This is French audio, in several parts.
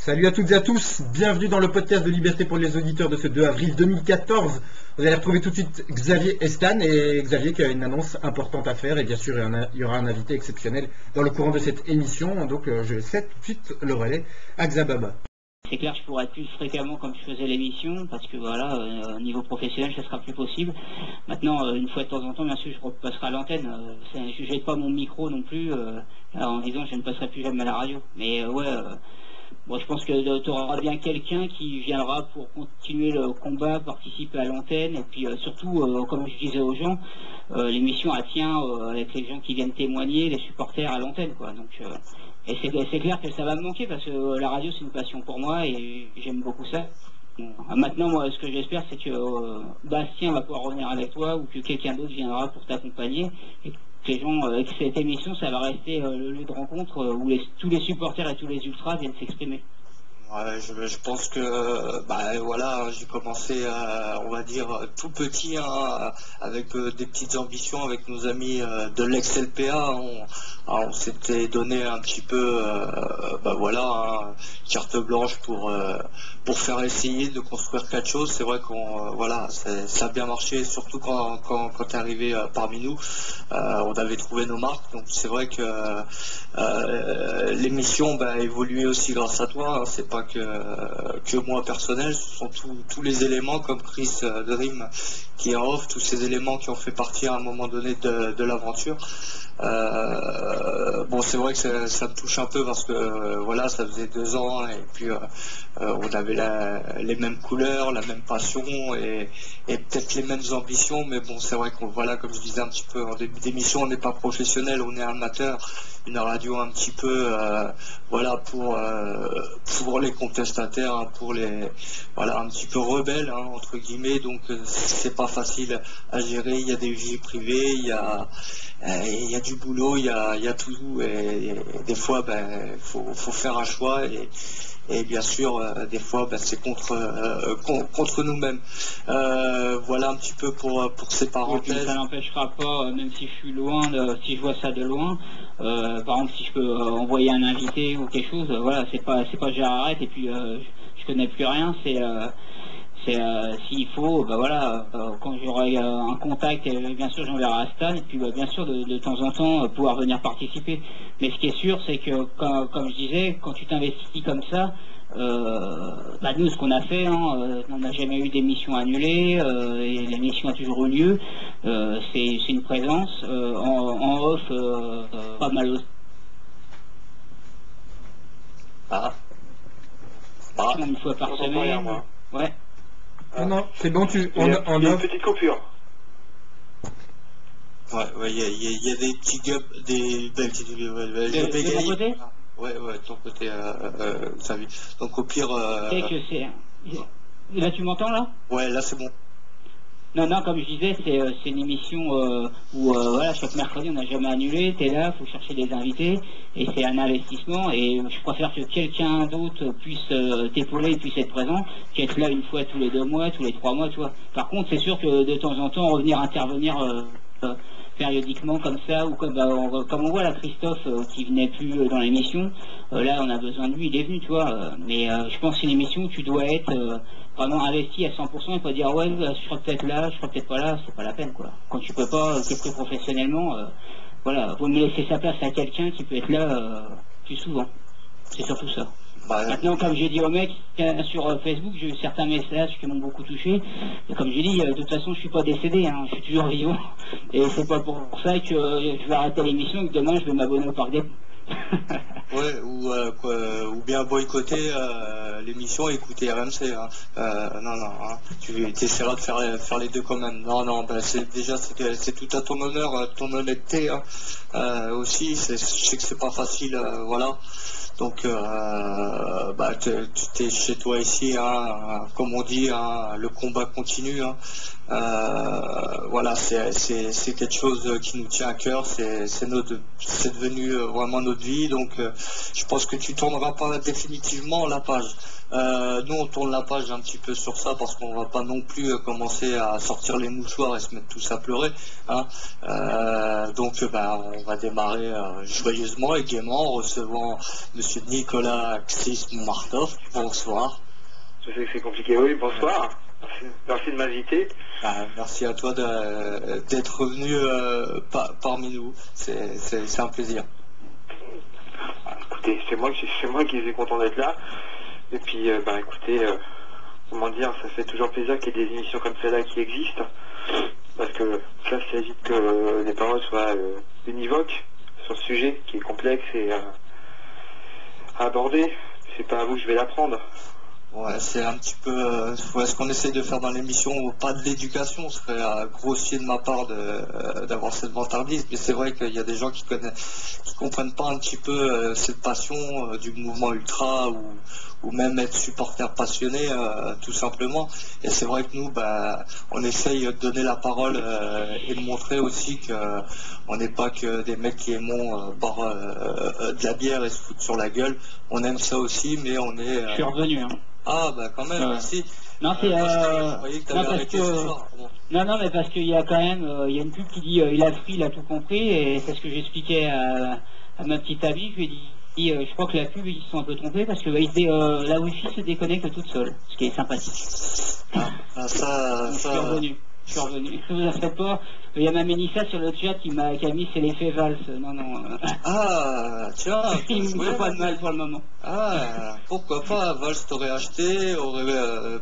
Salut à toutes et à tous, bienvenue dans le podcast de Liberté pour les auditeurs de ce 2 avril 2014. Vous allez retrouver tout de suite Xavier Estan, et Xavier qui a une annonce importante à faire, et bien sûr il y aura un invité exceptionnel dans le courant de cette émission, donc je cède tout de suite le relais à Xababa. C'est clair, je pourrais être plus fréquemment comme je faisais l'émission, parce que voilà, au niveau professionnel, ça sera plus possible. Maintenant, une fois de temps en temps, bien sûr, je repasserai à l'antenne. Je ne jette pas mon micro non plus, en disant que je ne passerai plus jamais à la radio. Mais bon, je pense que tu auras bien quelqu'un qui viendra pour continuer le combat, participer à l'antenne, et puis surtout, comme je disais aux gens, l'émission elle tient avec les gens qui viennent témoigner, les supporters à l'antenne, quoi. Donc, et c'est clair que ça va me manquer parce que la radio c'est une passion pour moi et j'aime beaucoup ça. Maintenant, moi, ce que j'espère, c'est que Bastien va pouvoir revenir avec toi ou que quelqu'un d'autre viendra pour t'accompagner. Et que les gens, avec cette émission, ça va rester le lieu de rencontre où tous les supporters et tous les ultras viennent s'exprimer. Ouais, je pense que voilà, j'ai commencé on va dire tout petit, hein, avec des petites ambitions avec nos amis de l'ex-LPA. On s'était donné un petit peu carte blanche pour faire essayer de construire quelque chose. C'est vrai ça a bien marché, surtout quand t'es arrivé parmi nous. On avait trouvé nos marques, donc c'est vrai que l'émission a évolué aussi grâce à toi, hein. C'est pas que moi personnel, ce sont tous les éléments comme Chris Dream qui est en off, tous ces éléments qui ont fait partie à un moment donné de l'aventure. Bon, c'est vrai que ça me touche un peu parce que voilà, ça faisait 2 ans et puis on avait les mêmes couleurs, la même passion et peut-être les mêmes ambitions, mais bon, c'est vrai qu'on comme je disais un petit peu en début d'émission, on n'est pas professionnel, on est amateur, une radio un petit peu pour les contestataires, hein, pour les un petit peu rebelles, hein, entre guillemets, donc c'est pas facile à gérer. Il y a des vies privées, il y a du boulot, il y a tout, et des fois faut faire un choix, et bien sûr des fois c'est contre nous-mêmes. Voilà un petit peu pour ces parenthèses. Et ça n'empêchera pas, même si je suis loin, si je vois ça de loin, par exemple si je peux envoyer un invité ou quelque chose, voilà, c'est pas j'arrête et puis je connais plus rien, s'il faut, quand j'aurai un contact, bien sûr j'enverrai à Stan, et puis bien sûr de temps en temps pouvoir venir participer. Mais ce qui est sûr, c'est que comme je disais, quand tu t'investis comme ça, nous ce qu'on a fait, hein, on n'a jamais eu d'émission annulée, et l'émission a toujours eu lieu. C'est une présence en off, pas mal aussi. Une fois par semaine. Ouais. Non, c'est bon, il y a une petite coupure. Ouais, il y a des petits gaps, de mon côté. Ouais, de ton côté, Xavier. Donc au pire. Là, tu m'entends là? Ouais, là c'est bon. Non, comme je disais, c'est une émission où chaque mercredi on n'a jamais annulé, t'es là, faut chercher des invités, et c'est un investissement, et je préfère que quelqu'un d'autre puisse t'épauler, puisse être présent, qu'être là une fois tous les 2 mois, tous les 3 mois, tu vois. Par contre, c'est sûr que de temps en temps, revenir intervenir périodiquement comme ça, ou comme on voit là Christophe qui venait plus dans l'émission, là on a besoin de lui, il est venu, tu vois, mais je pense que c'est une émission où tu dois être vraiment investi à 100% et pas dire ouais, je serai peut-être là, je serai peut-être pas là, c'est pas la peine, quoi. Quand tu peux pas, t'es pris professionnellement, vaut mieux laisser sa place à quelqu'un qui peut être là plus souvent. C'est surtout ça. Maintenant, comme j'ai dit au mec sur Facebook, j'ai eu certains messages qui m'ont beaucoup touché. Et comme j'ai dit, de toute façon, je suis pas décédé, hein, je suis toujours vivant. Et c'est pas pour ça que je vais arrêter l'émission et que demain je vais m'abonner au Parc des... Ouais, ou bien boycotter l'émission et écouter RMC. Hein. Non, hein. Tu essaieras de faire les deux quand même. Non, c'est tout à ton honneur, ton honnêteté, hein. Aussi. Je sais que c'est pas facile, voilà. Donc tu es chez toi ici, hein, comme on dit, hein, le combat continue. Hein. Voilà, c'est quelque chose qui nous tient à cœur, c'est devenu vraiment notre vie, donc je pense que tu tourneras pas définitivement la page. Nous on tourne la page un petit peu sur ça parce qu'on va pas non plus commencer à sortir les mouchoirs et se mettre tous à pleurer. Hein. Donc on va démarrer joyeusement et gaiement en recevant Monsieur Nicolas Xis Martov. Bonsoir. Je sais que c'est compliqué, oui, bonsoir. Merci de m'inviter. Merci à toi d'être revenu parmi nous. C'est un plaisir. Écoutez, c'est moi qui suis content d'être là. Et puis, écoutez, comment dire, ça fait toujours plaisir qu'il y ait des émissions comme celle-là qui existent. Parce que ça évite que les paroles soient univoques sur ce sujet qui est complexe et à aborder. C'est pas à vous que je vais l'apprendre. Ouais, c'est un petit peu ce qu'on essaie de faire dans l'émission, pas de l'éducation, ce serait grossier de ma part d'avoir cette vantardise, mais c'est vrai qu'il y a des gens qui comprennent pas un petit peu cette passion du mouvement ultra ou même être supporter passionné tout simplement. Et c'est vrai que nous, on essaye de donner la parole et de montrer aussi que on n'est pas que des mecs qui aimons boire de la bière et se foutre sur la gueule. On aime ça aussi, mais on est... Je suis revenu. Hein. Ah quand même, merci. Non, c'est non, mais parce qu'il y a quand même il y a une pub qui dit il a pris, il a tout compris, et c'est ce que j'expliquais à ma petite amie. Je lui ai dit je crois que la pub ils se sont un peu trompés parce que la Wi-Fi se déconnecte toute seule, ce qui est sympathique. Je suis revenu. Ne vous en faites pas. Il y a ma Mélissa sur le chat qui a mis c'est l'effet valse. Non. Tiens. Il me fait pas de mal pour le moment. Pourquoi pas, Valse t'aurait acheté, aurait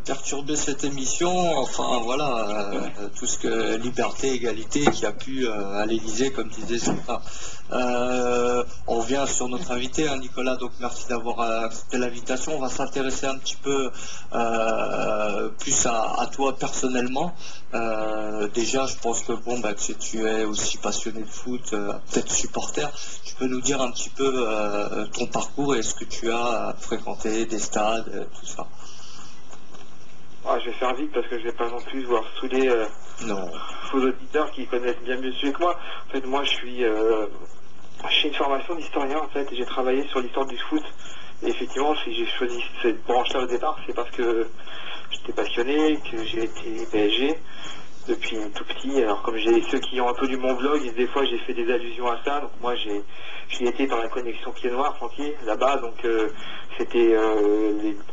perturbé cette émission, enfin voilà, tout ce que liberté, égalité qui a pu à l'Élysée, comme disait Santa. On revient sur notre invité, hein, Nicolas, donc merci d'avoir accepté l'invitation. On va s'intéresser un petit peu plus à toi personnellement. Déjà, je pense que que tu es aussi passionné de foot, peut-être supporter. Tu peux nous dire un petit peu ton parcours et ce que tu as fréquenté, des stades, tout ça. Je vais faire vite parce que je vais pas non plus voir saouler vos auditeurs qui connaissent bien mieux celui que moi. En fait, moi, j'ai une formation d'historien en fait, et j'ai travaillé sur l'histoire du foot. Et effectivement, si j'ai choisi cette branche-là au départ, c'est parce que j'étais passionné, que j'ai été PSG depuis tout petit. Alors comme j'ai ceux qui ont un peu lu mon blog, des fois j'ai fait des allusions à ça. Donc moi j'y étais dans la connexion pied noir tranquille là-bas. Donc c'était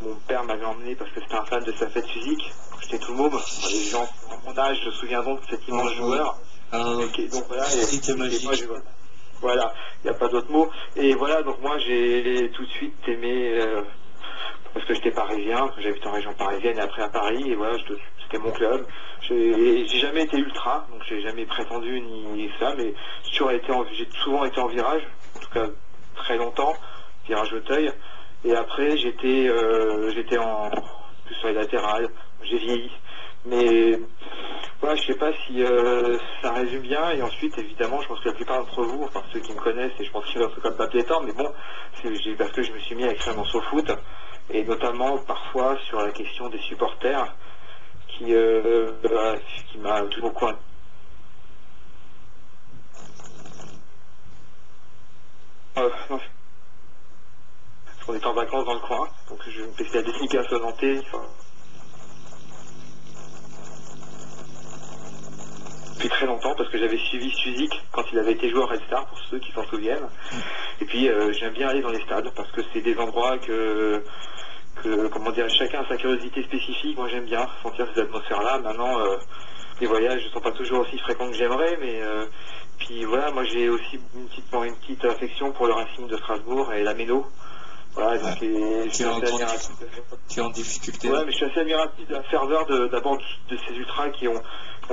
mon père m'avait emmené parce que c'était un fan de sa fête physique. J'étais tout môme. Les gens à mon âge se souviendront de cet immense joueur. Donc voilà. Voilà, il n'y a pas d'autre mot. Et voilà, donc moi j'ai tout de suite aimé parce que j'étais parisien, que j'habite en région parisienne et après à Paris, et voilà, c'était mon club. J'ai jamais été ultra, donc j'ai jamais prétendu ni ça, mais j'ai souvent été en virage, en tout cas très longtemps, virage Auteuil. Et après j'étais plus sur les latérales, j'ai vieilli. Mais voilà, je sais pas si ça résume bien. Et ensuite, évidemment, je pense que la plupart d'entre vous, enfin ceux qui me connaissent, et je pense qu'ils sont comme papier temps, mais bon, c'est parce que je me suis mis à écrire dans SoFoot, et notamment parfois sur la question des supporters, qui m'a toujours beaucoup. Non, on est en vacances dans le coin, donc je vais me tester la dédicace au Nantais. Depuis très longtemps parce que j'avais suivi Suzik quand il avait été joueur Red Star, pour ceux qui s'en souviennent. Et puis j'aime bien aller dans les stades parce que c'est des endroits que comment dire, chacun a sa curiosité spécifique. Moi j'aime bien sentir ces atmosphères-là. Maintenant les voyages ne sont pas toujours aussi fréquents que j'aimerais, mais puis voilà, moi j'ai aussi une petite affection pour le Racing de Strasbourg et la Méno. Voilà, donc je suis assez admiratif. Tu es en difficulté. Ouais, mais je suis assez admiratif de la ferveur d'abord de ces ultras qui ont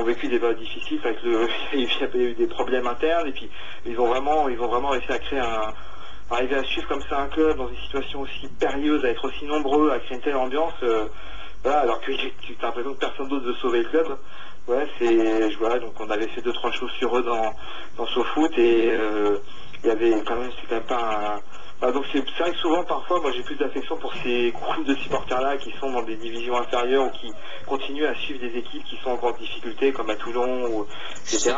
vécu des périodes difficiles avec il y a eu des problèmes internes, et puis ils ont vraiment réussi à créer arriver à suivre comme ça un club dans une situation aussi périlleuse, à être aussi nombreux, à créer une telle ambiance, voilà, alors que tu as l'impression que personne d'autre veut sauver le club. Ouais, voilà, donc on avait fait 2-3 choses sur eux dans SoFoot, et il y avait quand même, c'est quand même pas Donc c'est vrai que souvent, parfois, moi j'ai plus d'affection pour ces groupes de supporters-là qui sont dans des divisions inférieures ou qui continuent à suivre des équipes qui sont en grande difficulté, comme à Toulon, ou, etc.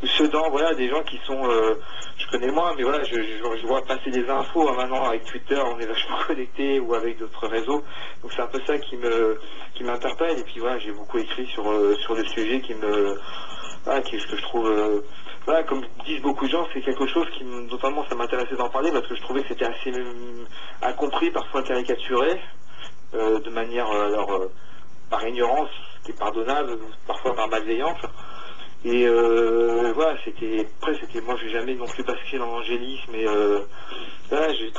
Sedan, voilà, des gens qui sont, je connais moins, mais voilà, je vois passer des infos maintenant avec Twitter, on est vachement connectés, ou avec d'autres réseaux, donc c'est un peu ça qui m'interpelle, et puis voilà, j'ai beaucoup écrit sur le sujet que je trouve, voilà, comme disent beaucoup de gens, c'est quelque chose qui, notamment, ça m'intéressait d'en parler, parce que je trouvais que c'était assez incompris, parfois caricaturé, de manière, par ignorance, qui est pardonnable, parfois par malveillance. Et voilà, moi j'ai jamais non plus basculé dans l'angélisme, et voilà, je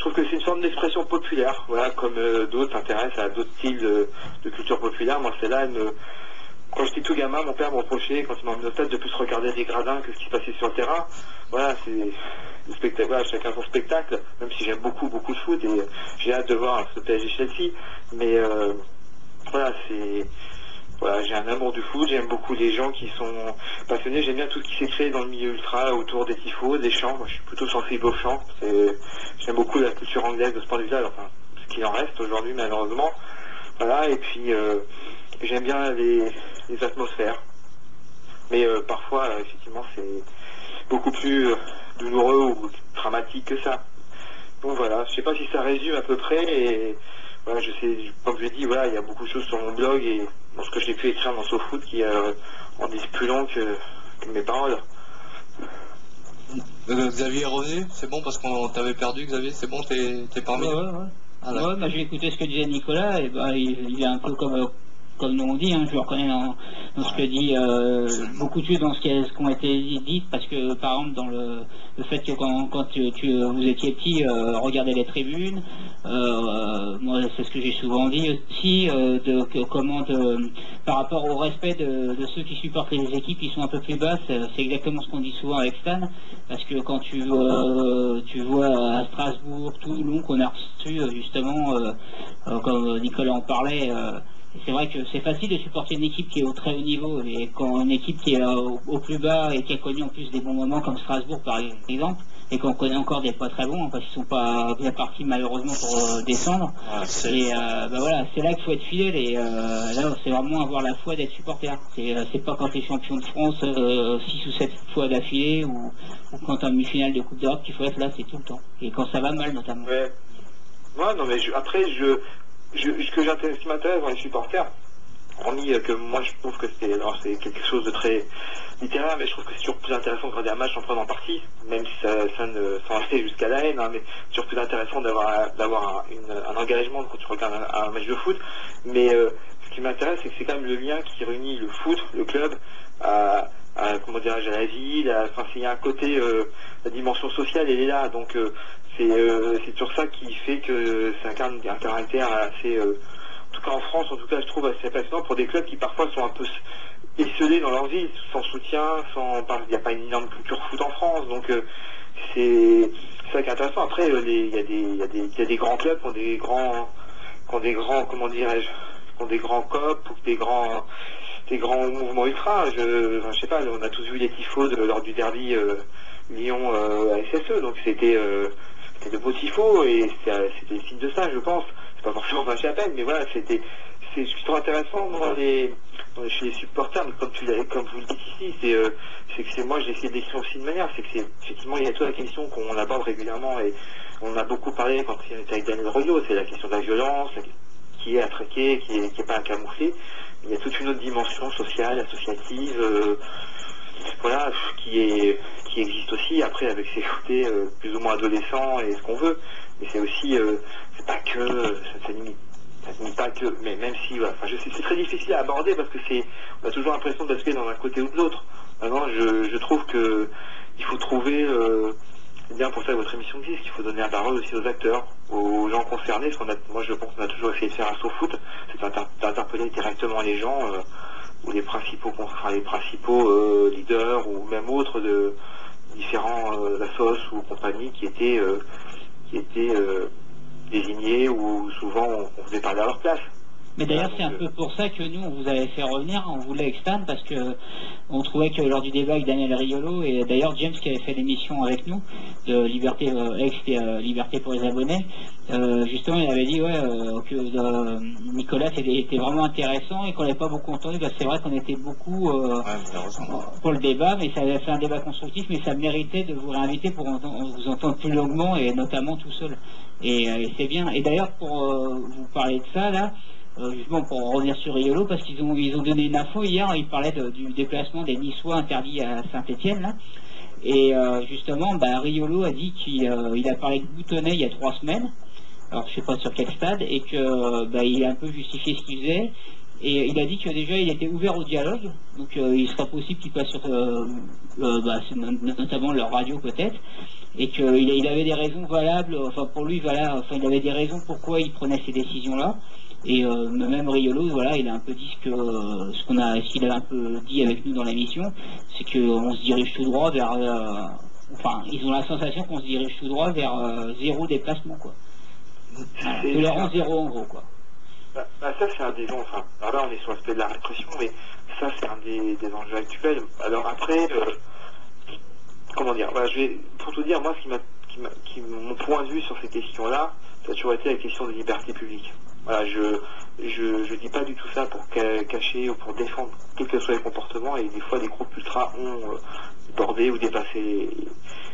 trouve que c'est une forme d'expression populaire, voilà, comme d'autres s'intéressent à d'autres styles de culture populaire. Moi celle-là, quand j'étais tout gamin, mon père me reprochait, quand il m'a emmené au stade, de plus regarder les gradins que ce qui se passait sur le terrain. Voilà, c'est le spectacle, voilà, chacun son spectacle, même si j'aime beaucoup le foot, et j'ai hâte de voir ce PSG Chelsea, mais voilà, voilà, j'ai un amour du foot, j'aime beaucoup les gens qui sont passionnés, j'aime bien tout ce qui s'est créé dans le milieu ultra, autour des tifos, des chants. Moi je suis plutôt sensible aux chants, j'aime beaucoup la culture anglaise de ce point de vue-là, enfin, ce qu'il en reste aujourd'hui malheureusement. Voilà, et puis j'aime bien les atmosphères. Mais parfois, effectivement, c'est beaucoup plus douloureux ou dramatique que ça. Donc voilà, je sais pas si ça résume à peu près, et voilà, je sais, comme je l'ai dit, voilà, il y a beaucoup de choses sur mon blog et dans ce que j'ai pu écrire dans SoFoot qui en disent plus long que mes paroles. Xavier est revenu, c'est bon parce qu'on t'avait perdu, Xavier, c'est bon, t'es parmi nous. Ouais. Ah, Ouais, bah, j'ai écouté ce que disait Nicolas, et bah, il est un peu comme nous on dit, hein, je le reconnais dans ce que dit, beaucoup de choses dans ce qui ont été dites, parce que par exemple dans le fait que quand vous étiez petit, regardez les tribunes, moi c'est ce que j'ai souvent dit aussi, par rapport au respect de ceux qui supportent les équipes qui sont un peu plus basses, c'est exactement ce qu'on dit souvent avec Stan, parce que quand tu vois à Strasbourg, Toulon, qu'on a reçu justement, comme Nicolas en parlait, c'est vrai que c'est facile de supporter une équipe qui est au très haut niveau, et quand une équipe qui est au plus bas et qui a connu en plus des bons moments comme Strasbourg par exemple, et qu'on connaît encore des pas très bons, hein, parce qu'ils sont pas bien partis malheureusement pour descendre. Et bah voilà, c'est là qu'il faut être fidèle, et là c'est vraiment avoir la foi d'être supporter. C'est pas quand tu es champion de France 6 ou 7 fois d'affilée, ou quand tu as une demi-finale de Coupe d'Europe qu'il faut être là, c'est tout le temps. Et quand ça va mal notamment. Ouais. Ouais, non mais ce qui m'intéresse dans les supporters, hormis que moi je trouve que c'est quelque chose de très littéraire, mais je trouve que c'est toujours plus intéressant de regarder un match en prenant parti, même si ça ne s'en fait jusqu'à la haine, hein, mais c'est toujours plus intéressant d'avoir un engagement quand tu regardes un match de foot. Mais ce qui m'intéresse, c'est que c'est quand même le lien qui réunit le foot, le club, comment dirais-je, à la ville, enfin il y a un côté, la dimension sociale elle est là, donc c'est sur ça qui fait que ça incarne un caractère assez, en tout cas en France, en tout cas je trouve assez passionnant pour des clubs qui parfois sont un peu esselés dans leur vie, sans soutien, il n'y a pas une énorme culture foot en France, donc c'est ça qui est intéressant. Après il y a des grands clubs qui ont des grands, comment dirais-je, qui ont des grands COP, ou des grands mouvements ultra. Je sais pas, on a tous vu les tifos lors du derby Lyon à SSE, donc c'était de beaux tifos, et c'était le signe de ça, je pense. C'est pas forcément fâché à peine, mais voilà, c'est ce qui est intéressant chez les supporters, mais comme vous le dites ici, c'est que moi j'ai essayé d'écrire aussi de manière, c'est que effectivement il y a toute la question qu'on aborde régulièrement, et on a beaucoup parlé quand il était avec Daniel Royo, c'est la question de la violence, qui est attraquée, qui est pas camouflée. Il y a toute une autre dimension sociale, associative, voilà, qui existe aussi, après avec ses côtés plus ou moins adolescents et ce qu'on veut, mais c'est aussi, c'est pas que, ça limite pas que, mais même si, voilà, enfin, c'est très difficile à aborder, parce que on a toujours l'impression de basculer dans un côté ou de l'autre. Maintenant, je trouve que il faut trouver, c'est bien pour ça que votre émission existe, qu'il faut donner la parole aussi aux acteurs, aux gens concernés, parce moi je pense qu'on a toujours essayé de faire un SoFoot, c'est d'interpeller directement les gens, ou les principaux leaders, ou même autres de différents assos ou compagnies qui étaient désignés, ou souvent on venait parler à leur place. Mais d'ailleurs, c'est un peu pour ça que nous, on vous avait fait revenir, on voulait avec Stan, parce que on trouvait que lors du débat avec Daniel Riolo, et d'ailleurs James qui avait fait l'émission avec nous, de Liberté Ex et Liberté pour les abonnés, justement, il avait dit que Nicolas était vraiment intéressant et qu'on n'avait pas beaucoup entendu, parce que c'est vrai qu'on était beaucoup pour le débat, mais ça avait fait un débat constructif, mais ça méritait de vous réinviter pour vous entendre plus longuement et notamment tout seul. Et c'est bien. Et d'ailleurs, pour vous parler de ça, là, justement pour revenir sur Riolo, parce qu'ils ont donné une info hier, ils parlaient du déplacement des Niçois interdits à Saint-Étienne, là. Et justement, Riolo a dit qu'il a parlé de Boutonnet il y a 3 semaines, alors je sais pas sur quel stade, et que il a un peu justifié ce qu'il faisait. Et il a dit que déjà il était ouvert au dialogue, donc il sera possible qu'il passe sur notamment leur radio peut-être, et qu'il avait des raisons valables, enfin pour lui voilà, enfin il avait des raisons pourquoi il prenait ces décisions-là. Et même Riolo, voilà, il a un peu dit ce qu'il a un peu dit avec nous dans l'émission, c'est qu'on se dirige tout droit vers, enfin ils ont la sensation qu'on se dirige tout droit vers zéro déplacement quoi. Tolérance zéro en gros quoi. Ça c'est un des enjeux, enfin, alors là on est sur l'aspect de la répression, mais ça c'est un des enjeux actuels. Alors après, comment dire, pour tout dire, moi mon point de vue sur ces questions-là, ça a toujours été la question des libertés publiques. Voilà, je dis pas du tout ça pour cacher ou pour défendre quels que soient les comportements, et des fois des groupes ultra ont bordé ou dépassé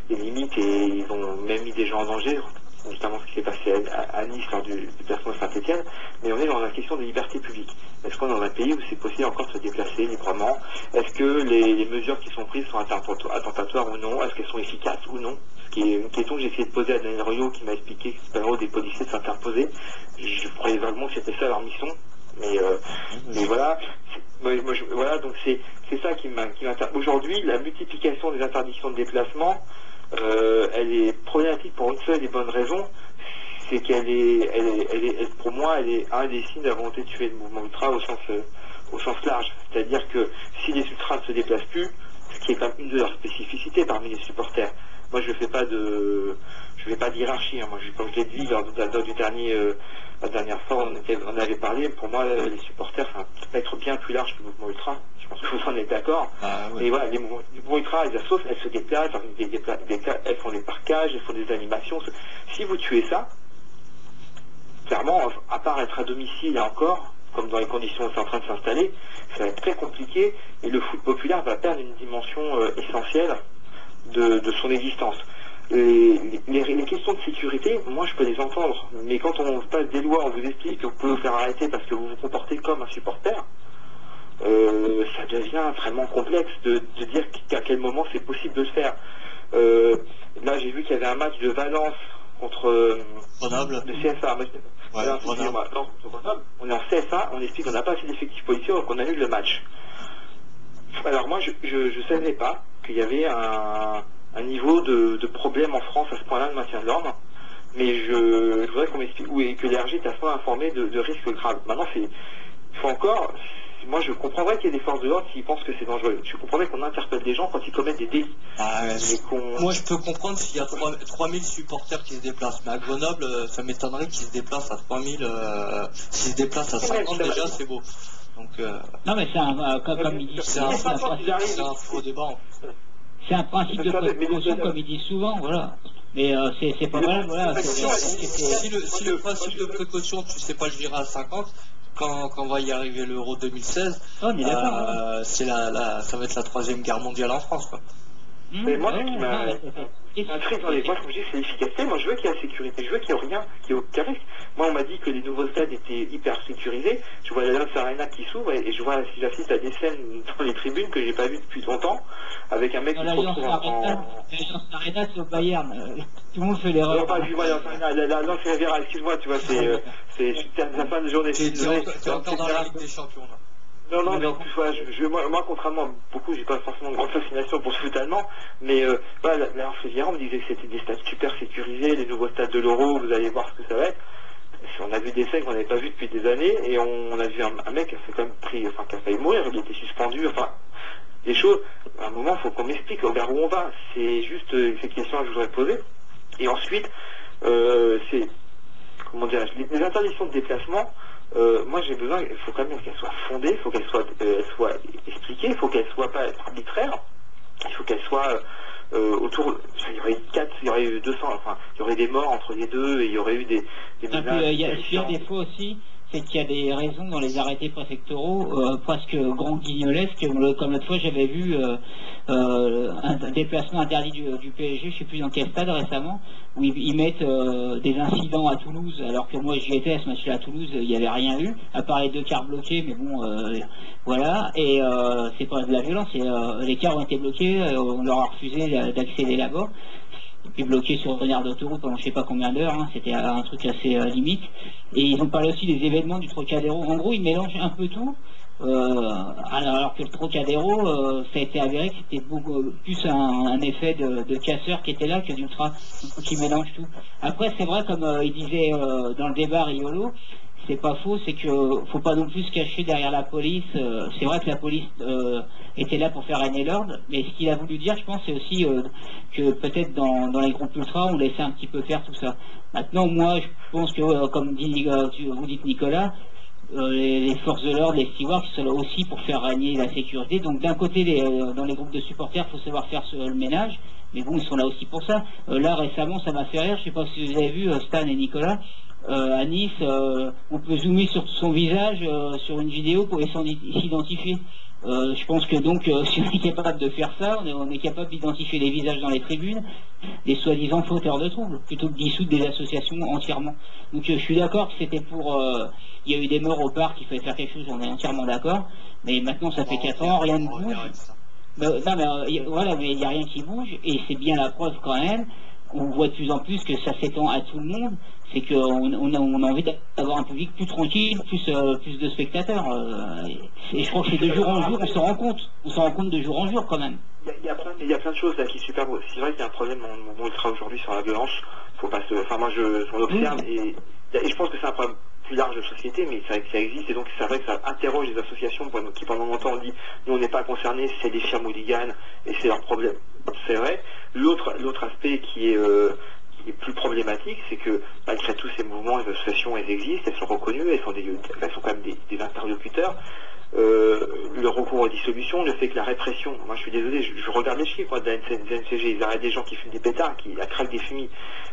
les limites et ils ont même mis des gens en danger, notamment ce qui s'est passé à Nice lors du déplacement de Saint-Étienne, mais on est dans la question des libertés publiques. Est-ce qu'on est dans un pays où c'est possible encore de se déplacer librement? Est-ce que les mesures qui sont prises sont attentatoires ou non? Est-ce qu'elles sont efficaces ou non? Ce qui est une question que j'ai essayé de poser à Daniel Riolo, qui m'a expliqué que c'est pas le rôle des policiers de s'interposer. Je croyais vaguement que c'était ça leur mission, mais voilà. Voilà, donc c'est ça qui m'intéresse. Aujourd'hui, la multiplication des interdictions de déplacement, elle est problématique pour une seule et bonne raison, c'est qu'elle pour moi, elle est un des signes de la volonté de tuer le mouvement ultra au sens large. C'est-à-dire que si les ultras ne se déplacent plus, ce qui est quand même une de leurs spécificités parmi les supporters. Moi, je fais pas d'hierarchie. Moi, comme je l'ai dit lors du la dernière fois, on avait parlé. Pour moi, les supporters, c'est un spectre bien plus large que le mouvement ultra. Je pense que vous en êtes d'accord. Et voilà, les mouvements ultra, les assos, elles se déplacent, elles font des parquages, elles font des animations. Si vous tuez ça, clairement, à part être à domicile et encore, comme dans les conditions où c'est en train de s'installer, ça va être très compliqué et le foot populaire va perdre une dimension essentielle de son existence. Les questions de sécurité, moi je peux les entendre, mais quand on passe des lois, on vous explique que vous pouvez vous faire arrêter parce que vous vous comportez comme un supporter, ça devient vraiment complexe de dire qu'à quel moment c'est possible de le faire. Là j'ai vu qu'il y avait un match de Valence contre Grenoble. Le CFA. On est en CFA, on explique qu'on n'a pas assez d'effectifs policiers, donc on annule le match. Alors moi je savais pas qu'il y avait un niveau de problème en France à ce point-là de maintien de l'ordre, mais je voudrais qu'on m'explique, et que l'ERG est à ce point informé de risques graves. Maintenant, il faut encore, moi je comprendrais qu'il y ait des forces de l'ordre s'ils pensent que c'est dangereux. Je comprendrais qu'on interpelle des gens quand ils commettent des délits. Moi je peux comprendre s'il y a 3000 supporters qui se déplacent, mais à Grenoble, ça m'étonnerait qu'ils se déplacent à 3000, s'ils se déplacent à 50 déjà, c'est beau. Donc, non mais comme il dit, c'est un faux débat. C'est un principe de précaution, comme ils disent souvent, voilà. Mais c'est pas mal, voilà. Si le principe de précaution, tu sais pas le gérer à 50, quand va y arriver l'Euro 2016, ça va être la 3e guerre mondiale en France, quoi. Mais moi, ce qui m'intrigue dans les voies, comme je dis, c'est l'efficacité. Moi, je veux qu'il y ait la sécurité, je veux qu'il n'y ait rien, qu'il n'y ait aucun risque. Moi, on m'a dit que les nouveaux stades étaient hyper sécurisés. Je vois l'Allianz Arena qui s'ouvre et je vois, si j'assiste à des scènes dans les tribunes que j'ai pas vues depuis longtemps, avec un mec qui se retrouve l'Allianz Arena, c'est au Bayern. Tout le monde fait l'erreur. Non, pas du Bayern Arena, non, c'est Riviera, excuse-moi, tu vois, c'est la fin de journée. C'est encore dans la Ligue des Champions, là. Non, mais en plus, voilà, moi, contrairement à beaucoup, j'ai pas forcément de grande fascination pour le foot allemand, mais voilà, la Riviera, on me disait que c'était des stades super sécurisés, les nouveaux stades de l'Euro, vous allez voir ce que ça va être. On a vu des scènes qu'on n'avait pas vues depuis des années, et on a vu un mec qui a quand même qui a failli mourir, il était suspendu, enfin, des choses. À un moment, il faut qu'on m'explique vers où on va. C'est juste ces questions que je voudrais poser. Et ensuite, c'est, comment dirais-je, les interdictions de déplacement, moi j'ai besoin, il faut quand même qu'elle soit fondée, il faut qu'elle soit, expliquée, il faut qu'elle soit pas arbitraire, il faut qu'elle soit autour, il y aurait il y aurait eu 200, enfin, il y aurait des morts entre les deux, et il y aurait eu des menaces. Il y a des fois aussi, c'est qu'il y a des raisons dans les arrêtés préfectoraux presque grand guignolesques, comme l'autre fois j'avais vu un déplacement interdit du PSG, je ne sais plus dans quel stade récemment, où ils mettent des incidents à Toulouse, alors que moi j'y étais à ce match-là à Toulouse, il n'y avait rien eu, à part les 2 cars bloqués, mais bon, voilà, et c'est pas de la violence, les cars ont été bloqués, on leur a refusé d'accéder là-bas. Et puis bloqué sur une aire d'autoroute pendant je sais pas combien d'heures, hein, c'était un truc assez limite. Et ils ont parlé aussi des événements du Trocadéro. En gros, ils mélangent un peu tout, alors que le Trocadéro, ça a été avéré que c'était beaucoup plus un effet de casseurs qui était là que d'ultra, qui mélange tout. Après, c'est vrai, comme il disait dans le débat Riolo, c'est pas faux, c'est que faut pas non plus se cacher derrière la police. C'est vrai que la police était là pour faire régner l'ordre, mais ce qu'il a voulu dire, je pense, c'est aussi que peut-être dans les groupes ultras, on laissait un petit peu faire tout ça. Maintenant, moi, je pense que, comme vous dites Nicolas, les forces de l'ordre, les stewards, sont là aussi pour faire régner la sécurité. Donc d'un côté, dans les groupes de supporters, il faut savoir faire le ménage, mais bon, ils sont là aussi pour ça. Là, récemment, ça m'a fait rire, je sais pas si vous avez vu, Stan et Nicolas, à Nice, on peut zoomer sur son visage sur une vidéo pour s'identifier. Je pense que donc, si on est capable de faire ça, on est capable d'identifier les visages dans les tribunes des soi-disant fauteurs de troubles, plutôt que dissoudre des associations entièrement. Donc je suis d'accord que c'était pour... il y a eu des morts au parc, il fallait faire quelque chose, on est entièrement d'accord, mais maintenant ça fait 4 ans, rien ne bouge. Non mais voilà, mais il n'y a rien qui bouge, et c'est bien la preuve quand même. On voit de plus en plus que ça s'étend à tout le monde, c'est qu'on a envie d'avoir un public plus tranquille, plus de spectateurs. Et je crois que c'est de jour en jour, on s'en rend compte de jour en jour quand même. Il y a plein de choses là qui sont super beaux. C'est vrai qu'il y a un problème en moment ultra aujourd'hui sur la violence. Faut pas se... Enfin moi on observe et je pense que c'est un problème plus large de société, mais c'est vrai que ça existe, et donc c'est vrai que ça interroge les associations qui pendant longtemps ont dit nous on n'est pas concernés, c'est des firmes hooligans et c'est leur problème. C'est vrai. L'autre aspect qui est plus problématique, c'est que malgré tous ces mouvements, les associations, elles existent, elles sont reconnues, elles sont quand même des interlocuteurs. Le recours aux dissolutions, le fait que la répression, moi je suis désolé, je regarde les chiffres de la NCG, ils arrêtent des gens qui fument des pétards, qui craquent des fumis,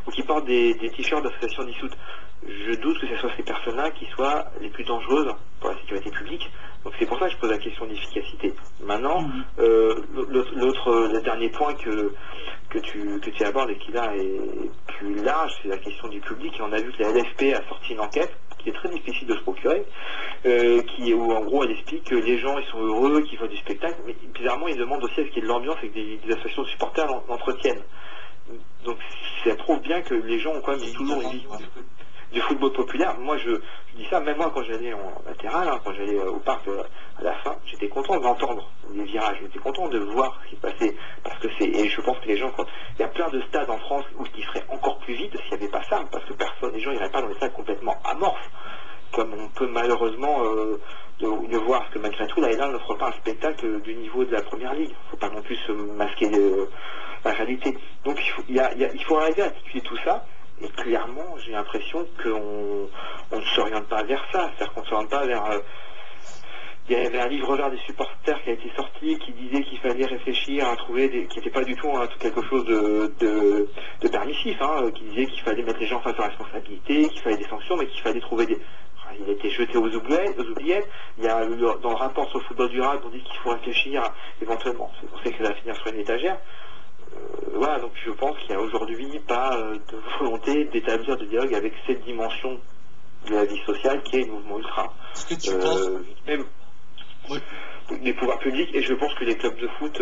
ou qui portent des t-shirts d'associations dissoutes. Je doute que ce soit ces personnes-là qui soient les plus dangereuses pour la sécurité publique. Donc c'est pour ça que je pose la question d'efficacité. Maintenant, le dernier point que tu abordes et qui là est plus large, c'est la question du public. Et on a vu que la LFP a sorti une enquête qui est très difficile de se procurer, où en gros elle explique que les gens ils sont heureux, qu'ils font du spectacle, mais bizarrement ils demandent aussi à ce qu'il y ait de l'ambiance et que des associations de supporters l'entretiennent. Donc ça prouve bien que les gens ont quand même toujours une vie du football populaire. Moi je dis ça, même moi quand j'allais en latéral, hein, quand j'allais au parc à la fin, j'étais content d'entendre les virages, j'étais content de voir ce qui se passait, parce que et je pense que les gens, il y a plein de stades en France où qui seraient encore plus vides s'il n'y avait pas ça, parce que les gens n'iraient pas dans des stades complètement amorphes, comme on peut malheureusement de voir, parce que malgré tout, là n'offre pas un spectacle du niveau de la première ligue. Il ne faut pas non plus se masquer la réalité. Donc il faut arriver à articuler tout ça. Et clairement, j'ai l'impression qu'on ne s'oriente pas vers ça. C'est-à-dire qu'on ne s'oriente pas vers... il y avait un livre vert des supporters qui a été sorti, qui disait qu'il fallait réfléchir à trouver qui n'était pas du tout quelque chose de permissif, hein, qui disait qu'il fallait mettre les gens face à la responsabilité, qu'il fallait des sanctions, mais qu'il fallait trouver il a été jeté aux oubliettes. Il y a dans le rapport sur le football durable, on dit qu'il faut réfléchir éventuellement. On sait que ça va finir sur une étagère. Voilà, donc je pense qu'il n'y a aujourd'hui pas de volonté d'établir de dialogue avec cette dimension de la vie sociale qui est le mouvement ultra. Est-ce que tu penses même des pouvoirs publics, et je pense que les clubs de foot,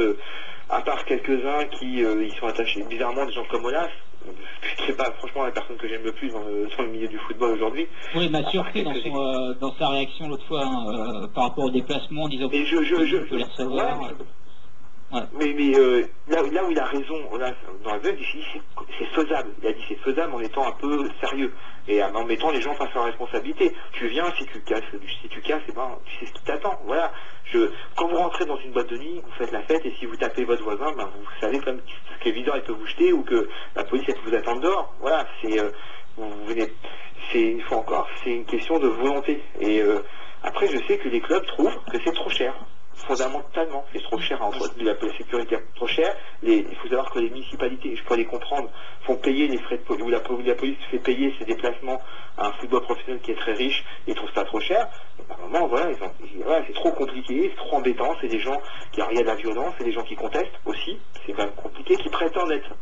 à part quelques-uns qui y sont attachés, bizarrement des gens comme Olas, je ne sais pas franchement la personne que j'aime le plus dans le milieu du football aujourd'hui. Oui, il m'a surpris dans sa réaction l'autre fois par rapport au déplacement, en disant que je peux les recevoir. Ouais. Mais là où il a raison, dans la veille, il dit c'est faisable. Il a dit c'est faisable en étant un peu sérieux et en mettant les gens face à la responsabilité. Tu viens, si tu casses, eh ben, tu sais ce qui t'attend. Voilà. Quand vous rentrez dans une boîte de nuit, vous faites la fête, et si vous tapez votre voisin, ben, vous savez quand même que les videurs il peut vous jeter, ou que la police elle peut vous attendre dehors. Voilà, vous venez. c'est une question de volonté. Et après, je sais que les clubs trouvent que c'est trop cher. Fondamentalement, c'est trop cher la sécurité trop cher. Il faut savoir que les municipalités, je peux les comprendre, font payer les frais de police, ou la police fait payer ses déplacements à un football professionnel qui est très riche, ils trouvent ça trop cher. À un moment, voilà, c'est trop compliqué, c'est trop embêtant, c'est des gens qui il y a de la violence, c'est des gens qui contestent aussi, c'est quand même compliqué, qui prétendent être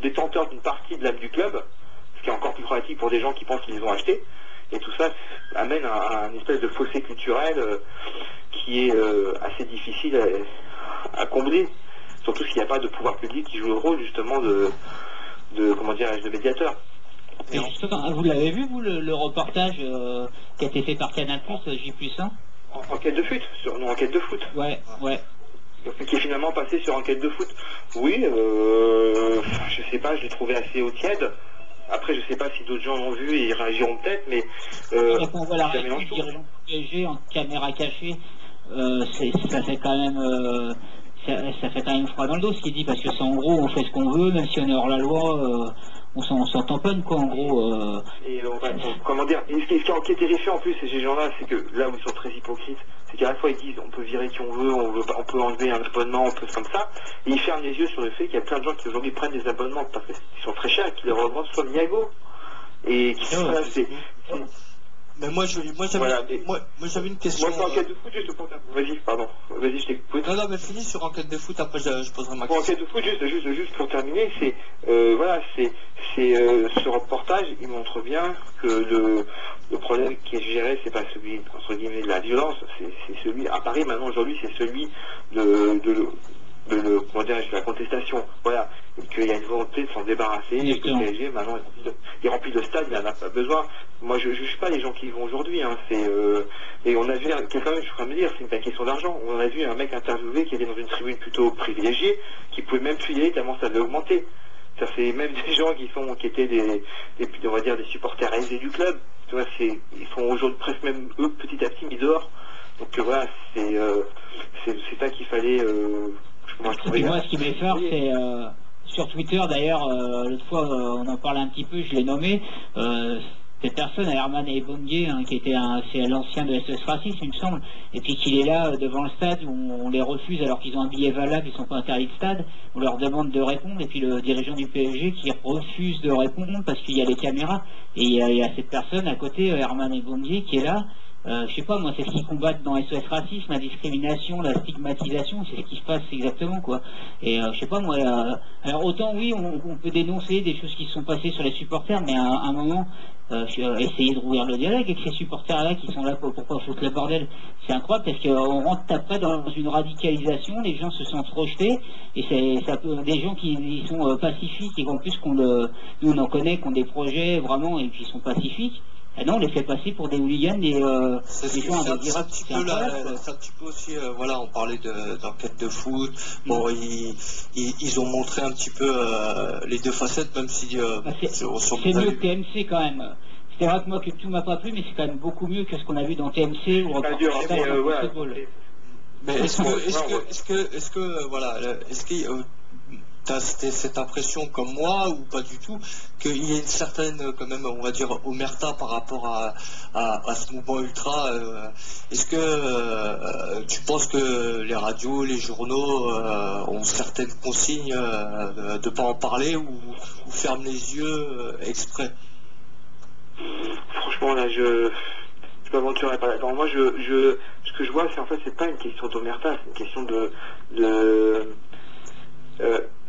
détenteurs d'une partie de l'âme du club, ce qui est encore plus pratique pour des gens qui pensent qu'ils les ont achetés. Et tout ça amène à une espèce de fossé culturel qui est assez difficile à combler. Surtout s'il n'y a pas de pouvoir public qui joue le rôle justement de comment dirais-je, de médiateur. Et justement, vous l'avez vu, vous, le reportage qui a été fait par Canal+, J+1 Enquête de foot, enquête de foot. Ouais. Qui est finalement passé sur enquête de foot. Oui, je sais pas, je l'ai trouvé assez au tiède. Après, je sais pas si d'autres gens l'ont vu et ils réagiront peut-être, mais... on voit la réaction du dirigeant du PSG en caméra cachée, ça fait quand même... ça fait quand même froid dans le dos ce qu'il dit, parce que c'est en gros, on fait ce qu'on veut, même si on est hors la loi, on s'en tamponne, quoi, en gros. Et comment dire, ce qui est terrifiant en plus, ces gens-là, c'est que là où ils sont très hypocrites, c'est qu'à la fois ils disent on peut virer qui on veut, on peut enlever un abonnement, on peut comme ça, et ils ferment les yeux sur le fait qu'il y a plein de gens qui aujourd'hui prennent des abonnements parce qu'ils sont très chers et qui les revendent soit Miago. Et qui sont là, mais moi j'avais une question. Moi, c'est enquête de foot, juste pour... Vas-y, pardon. Vas-y, je t'écoute. Non, mais finis sur enquête de foot, après je poserai ma question. Enquête de foot, juste pour terminer, c'est ce reportage, il montre bien que le problème qui est géré, c'est pas celui, entre guillemets, de la violence, c'est celui, à Paris, maintenant, aujourd'hui, c'est celui comment dire, la contestation, voilà, et qu'il y a une volonté de s'en débarrasser, et que le PSG, maintenant, il remplit le stade, il n'en a pas besoin. Moi, je ne juge pas les gens qui y vont aujourd'hui, hein, et on a vu quelqu'un, je crois me dire, c'est une question d'argent, on a vu un mec interviewé qui était dans une tribune plutôt privilégiée, qui pouvait même plus y aller tellement ça avait augmenté. C'est même des gens qui étaient on va dire, des supporters aisés du club, tu vois, ils sont aujourd'hui presque même, eux, petit à petit, mis dehors. Donc voilà, c'est ça qu'il fallait... moi, ce qui m'effleure, c'est sur Twitter, d'ailleurs, l'autre fois, on en parlait un petit peu, je l'ai nommé, cette personne, Herman Ebongué, hein, qui était c'est l'ancien de SOS Racisme, il me semble, et puis qu'il est là devant le stade où on les refuse alors qu'ils ont un billet valable, ils sont pas interdits de stade, on leur demande de répondre, et puis le dirigeant du PSG qui refuse de répondre parce qu'il y a les caméras, et il y a cette personne à côté, Herman Ebongué, qui est là. Je sais pas, moi, c'est ce qu'ils combattent dans SOS Racisme, la discrimination, la stigmatisation, c'est ce qui se passe exactement, quoi. Et je sais pas, moi, alors autant, oui, on peut dénoncer des choses qui se sont passées sur les supporters, mais à un moment, essayer de rouvrir le dialogue avec ces supporters-là qui sont là pourquoi foutre le bordel. C'est incroyable parce qu'on rentre après dans une radicalisation, les gens se sentent rejetés, et ça peut, des gens qui sont pacifiques, et en plus nous on en connaît, qui ont des projets vraiment, et qui sont pacifiques. Ah non, on les fait passer pour des hooligans, des gens indésirables. C'est un petit peu aussi, voilà, on parlait d'enquête de foot. Bon, ils ont montré un petit peu les deux facettes, même si... c'est mieux que TMC quand même. C'est vrai que moi, que tout m'a pas plu, mais c'est quand même beaucoup mieux que ce qu'on a vu dans TMC ou mais est-ce que t'as cette impression comme moi ou pas du tout qu'il y a une certaine quand même, on va dire, omerta par rapport à ce mouvement ultra? Est-ce que tu penses que les radios, les journaux ont certaines consignes de pas en parler ou ferment les yeux exprès? Franchement là je m'aventurerai pas là-dedans. Moi ce que je vois c'est pas une question d'omerta, c'est une question de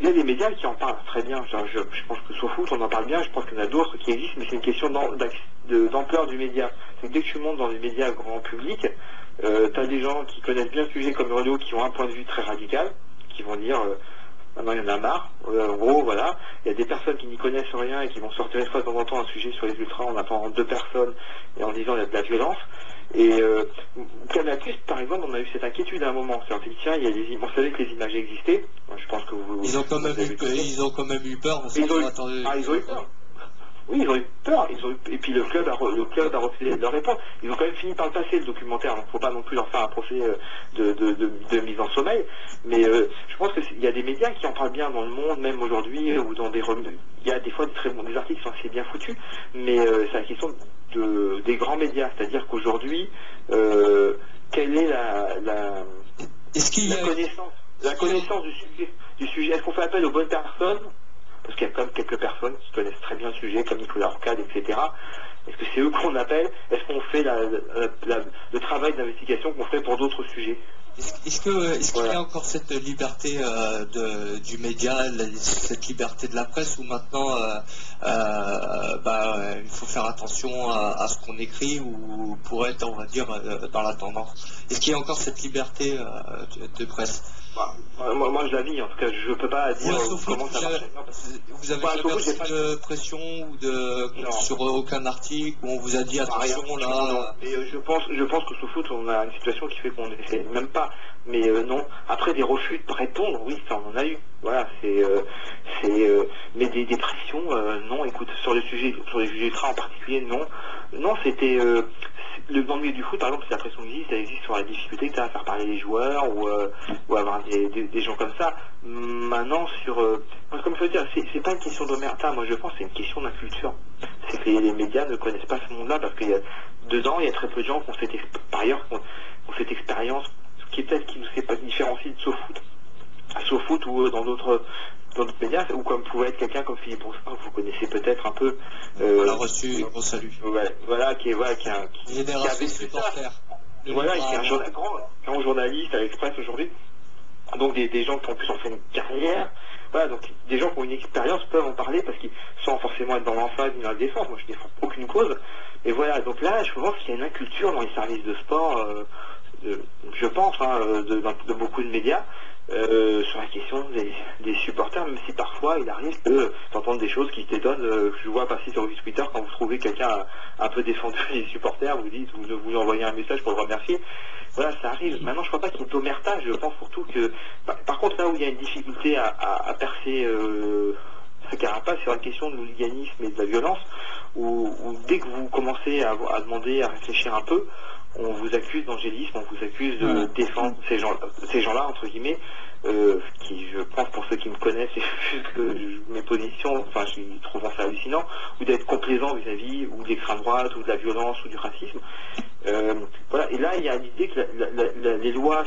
il y a des médias qui en parlent très bien. Je pense que sur foot on en parle bien, je pense qu'il y en a d'autres qui existent, mais c'est une question d'ampleur du média. C'est que dès que tu montes dans les médias grand public, tu as des gens qui connaissent bien le sujet comme Renaud, qui ont un point de vue très radical, qui vont dire maintenant il y en a marre, en gros voilà. Il y a des personnes qui n'y connaissent rien et qui vont sortir une fois de temps en temps un sujet sur les ultras en appelant 2 personnes et en disant il y a de la violence. Et Canal+, par exemple, on a eu cette inquiétude à un moment. C'est-à-dire, tiens, on savait que les images existaient. Moi, je pense que ils ont quand même eu peur. Ils ont eu peur. Oui, ils ont eu peur. Et puis le club a refusé de leur répondre. Ils ont quand même fini par le passer, le documentaire. Donc, faut pas non plus leur faire un procès de mise en sommeil. Mais je pense qu'il y a des médias qui en parlent bien dans le monde, même aujourd'hui, ou dans des il y a des fois des articles qui sont assez bien foutus. Mais c'est la question des grands médias. C'est-à-dire qu'aujourd'hui, quelle est la connaissance du sujet. Est-ce qu'on fait appel aux bonnes personnes? Parce qu'il y a quand même quelques personnes qui connaissent très bien le sujet, comme Nicolas Orcade, etc. Est-ce que c'est eux qu'on appelle? Est-ce qu'on fait le travail d'investigation qu'on fait pour d'autres sujets? Est-ce qu'il y a encore cette liberté du média, cette liberté de la presse, où maintenant il faut faire attention à ce qu'on écrit, ou pour être, on va dire, dans la tendance? Est-ce qu'il y a encore cette liberté de presse? Moi je la vis, en tout cas je peux pas dire comment ça marche. Vous avez jamais reçu de pression ou sur aucun article où on vous a dit attention là? Non. Et je pense que sous foot on a une situation qui fait qu'on essaie même pas, mais non. Après des refus de répondre, oui, ça on en a eu. Voilà, mais des pressions, non. Écoute, sur les sujets ultra en particulier, non. Non, c'était dans le milieu du foot, par exemple, si la pression existe sur la difficulté que tu as à faire parler les joueurs ou avoir des gens comme ça. Maintenant, comme je veux dire, c'est pas une question d'omerta, moi je pense que c'est une question d'inculture. C'est que les médias ne connaissent pas ce monde-là, parce qu'il y a dedans, il y a très peu de gens qui ont cette expérience, qui est peut-être qui nous différencie de SoFoot ou dans d'autres médias, ou comme pouvait être quelqu'un comme Philippe Broussin, que vous connaissez peut-être un peu. On l'a reçu, gros salut. Voilà, qui avait supporter. Voilà, qui est un grand journaliste à l'Express aujourd'hui. Donc des gens qui en plus ont fait une carrière. Voilà, donc des gens qui ont une expérience peuvent en parler parce qu'ils sans forcément être dans l'emphase ni dans la défense. Moi je défends aucune cause. Et voilà, donc là je pense qu'il y a une inculture dans les services de sport, je pense, de beaucoup de médias. Sur la question des supporters, même si parfois il arrive d'entendre des choses qui t'étonnent. Je vois passer sur Twitter, quand vous trouvez quelqu'un un peu défendu les supporters, vous lui envoyez un message pour le remercier. Voilà, ça arrive. Maintenant, je crois pas qu'il y ait d'omerta. Je pense surtout que, par contre, là où il y a une difficulté à percer ce carapace, sur la question de l'hooliganisme et de la violence, où dès que vous commencez à demander, à réfléchir un peu, on vous accuse d'angélisme, on vous accuse de défendre ces gens-là, entre guillemets, qui, je pense, pour ceux qui me connaissent, c'est juste que mes positions, enfin, je trouve ça hallucinant, ou d'être complaisant vis-à-vis, ou de l'extrême droite, ou de la violence, ou du racisme. Voilà, et là, il y a l'idée que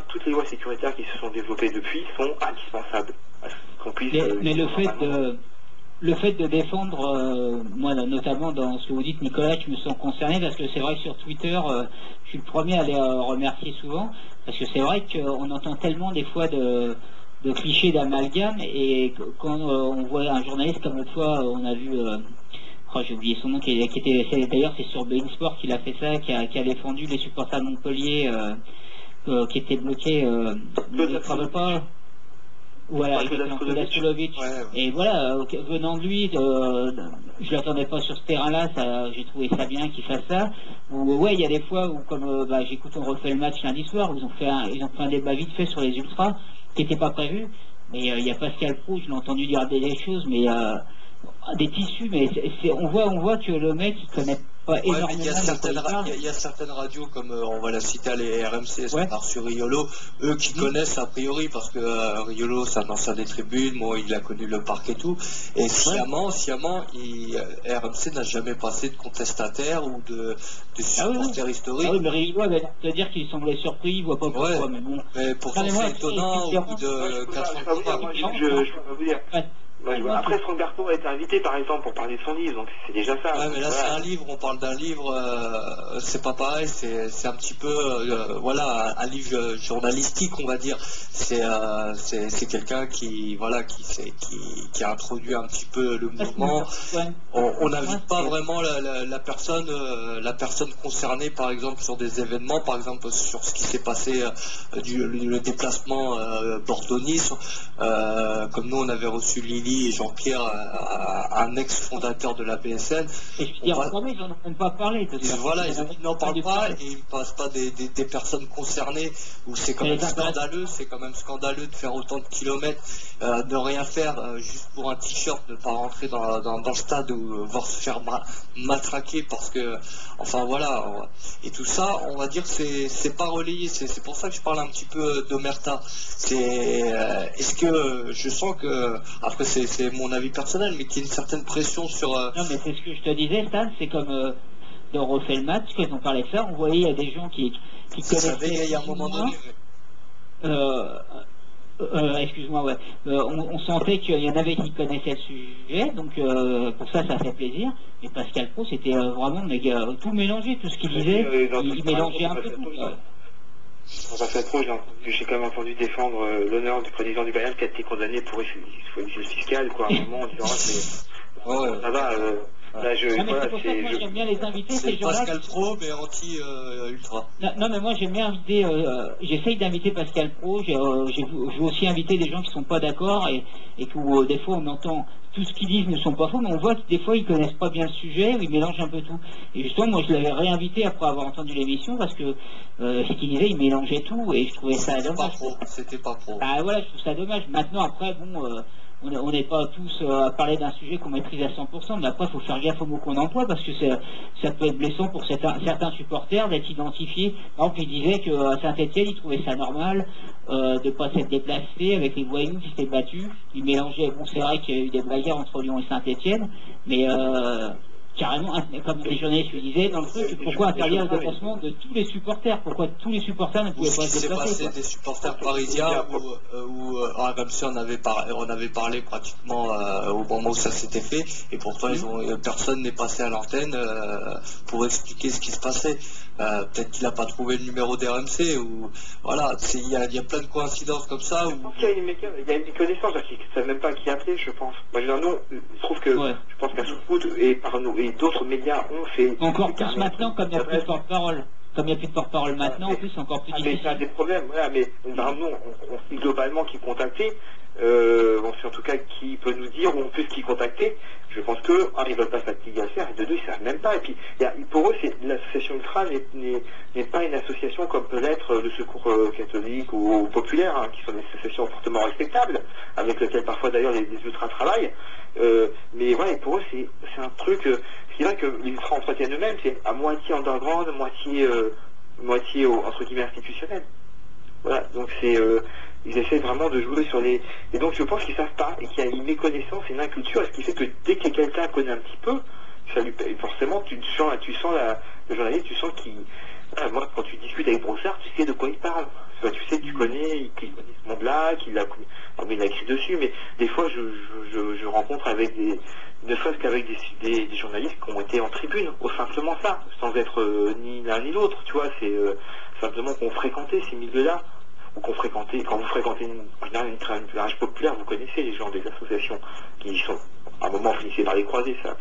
toutes les lois sécuritaires qui se sont développées depuis sont indispensables. Qu'on puisse, mais le fait de défendre, moi notamment dans ce que vous dites, Nicolas, je me sens concerné parce que c'est vrai que sur Twitter, je suis le premier à les remercier souvent, parce que c'est vrai qu'on entend tellement des fois de clichés, d'amalgames, et quand on voit un journaliste comme l'autre fois, on a vu, j'ai oublié son nom, qui était d'ailleurs c'est sur Bein Sport qu'il a fait ça, qui a défendu les supporters de Montpellier qui étaient bloqués, ne travaillent pas. Voilà, Kodasovic. Et voilà, venant de lui, je l'attendais pas sur ce terrain-là, j'ai trouvé ça bien qu'il fasse ça. Ouais, il y a des fois où, comme j'écoute, on refait le match lundi soir, où ils ont fait un débat vite fait sur les ultras, qui n'était pas prévu. Mais il y a Pascal Pro, je l'ai entendu dire des choses, mais des tissus, mais on voit que le mec il connaît pas énormément. Il y a certaines radios comme on va la citer, les RMC, sur Riolo, eux qui connaissent a priori, parce que Riolo c'est un ancien des tribunes, il a connu le parc et tout, et sciemment RMC n'a jamais passé de contestataire ou de supporter historique. Ah oui, mais Riolo va te dire qu'il semblait surpris, il voit pas pourquoi, mais bon. Mais pourtant c'est étonnant au bout de 4 ans. Je peux pas vous dire. Après, Franck Berthaud a été invité, par exemple, pour parler de son livre, donc c'est déjà ça. Ouais, mais là, c'est un livre, on parle d'un livre, c'est pas pareil, c'est un petit peu, un livre journalistique, on va dire. C'est quelqu'un qui a introduit un petit peu le mouvement. On n'invite pas vraiment la personne concernée, par exemple, sur des événements, par exemple, sur ce qui s'est passé, le déplacement Bordeaux-Nice, comme nous, on avait reçu Lily Rémi et Jean-Pierre, un ex-fondateur de la PSN. Et je veux dire, encore mieux, ils n'en ont même pas parlé. Voilà, ils n'en parlent pas et ils ne passent pas des personnes concernées, où c'est quand même scandaleux de faire autant de kilomètres, de rien faire juste pour un t-shirt, ne pas rentrer dans le stade ou voir se faire matraquer parce que, enfin voilà, et tout ça, on va dire que c'est pas relayé, c'est pour ça que je parle un petit peu d'Omerta. Est-ce que je sens que, après c'est mon avis personnel, mais qu'il y a une certaine pression sur... Non mais c'est ce que je te disais, Stan, c'est comme dans Refait le match, quand ils ont parlé de ça, on voyait il y a des gens qui connaissaient... Il y a un moment donné... excuse-moi, ouais. On sentait qu'il y en avait qui connaissaient le sujet, donc pour ça fait plaisir. Mais Pascal Pro, c'était vraiment tout mélangé, tout ce qu'il disait, il mélangeait un peu tout. Dans Pascal Pro, j'ai quand même entendu défendre l'honneur du président du Bayern qui a été condamné pour effusion fiscale, quoi, à un moment, en disant, ça va... Là, moi j'aime bien les inviter, ces gens-là. Pascal Pro, mais anti-ultra. Non, mais moi j'aime bien inviter, j'essaye d'inviter Pascal Pro, je veux aussi inviter des gens qui sont pas d'accord et que des fois on entend tout ce qu'ils disent ne sont pas faux, mais on voit que des fois ils connaissent pas bien le sujet, ou ils mélangent un peu tout. Et justement, moi je l'avais réinvité après avoir entendu l'émission parce que ce qu'il disait, il mélangeait tout et je trouvais ça dommage. C'était pas pro. Ah voilà, je trouve ça dommage. Maintenant, après, bon... on n'est pas tous à parler d'un sujet qu'on maîtrise à 100%, mais après il faut faire gaffe aux mots qu'on emploie parce que ça peut être blessant pour certains supporters d'être identifiés. Par exemple, il disait qu'à Saint-Etienne, il trouvait ça normal de ne pas s'être déplacé avec les voyous qui s'étaient battus. Il mélangeait, bon c'est vrai qu'il y a eu des bagarres entre Lyon et Saint-Etienne, mais carrément, comme les journalistes lui disaient dans le truc, pourquoi interdire le déplacement de tous les supporters? Pourquoi tous les supporters ne pouvaient pas se déplacer? C'est passé des supporters parisiens où comme si on avait parlé pratiquement au moment où ça s'était fait, et pourtant personne n'est passé à l'antenne pour expliquer ce qui se passait. Peut-être qu'il n'a pas trouvé le numéro d'RMC, ou voilà, il y a plein de coïncidences comme ça. Il y a une connaissance, qui ne savent même pas qui appeler, je pense. Moi, je trouve que je pense qu'à Sous-Foot et d'autres médias ont fait... Encore plus maintenant, comme il n'y a plus de porte-parole. Comme il n'y a plus de porte-parole maintenant, en plus, c'est encore plus difficile. Mais ça a des problèmes, voilà, mais nous, on sait globalement qui contacter. On sait en tout cas qui peut nous dire, ou on peut qui contacter. Je pense que, ils ne veulent pas fatiguer à faire, et de deux, ils ne savent même pas. Et puis, pour eux, l'association Ultra n'est pas une association comme peut l'être le Secours catholique ou populaire, qui sont des associations fortement respectables, avec lesquelles parfois d'ailleurs les ultras travaillent. Mais voilà, et pour eux, c'est un truc... c'est vrai que les ultras entretiennent eux-mêmes, c'est à moitié underground, moitié entre guillemets institutionnel. Voilà, donc ils essaient vraiment de jouer sur les... Et donc je pense qu'ils savent pas, et qu'il y a une méconnaissance et une inculture, ce qui fait que dès que quelqu'un connaît un petit peu, forcément tu sens le journaliste, tu sens qu'il... Voilà, moi, quand tu discutes avec Brossard, tu sais de quoi il parle. Tu sais que tu connais ce monde-là, qu'il a écrit dessus, mais des fois je rencontre avec ne serait-ce qu'avec des journalistes qui ont été en tribune, ou simplement ça, sans être ni l'un ni l'autre, tu vois, c'est simplement qu'on fréquentait ces milieux-là, ou qu'on fréquentait, quand vous fréquentez une plage populaire, vous connaissez les gens des associations qui sont, à un moment, finissaient par les croiser, ça.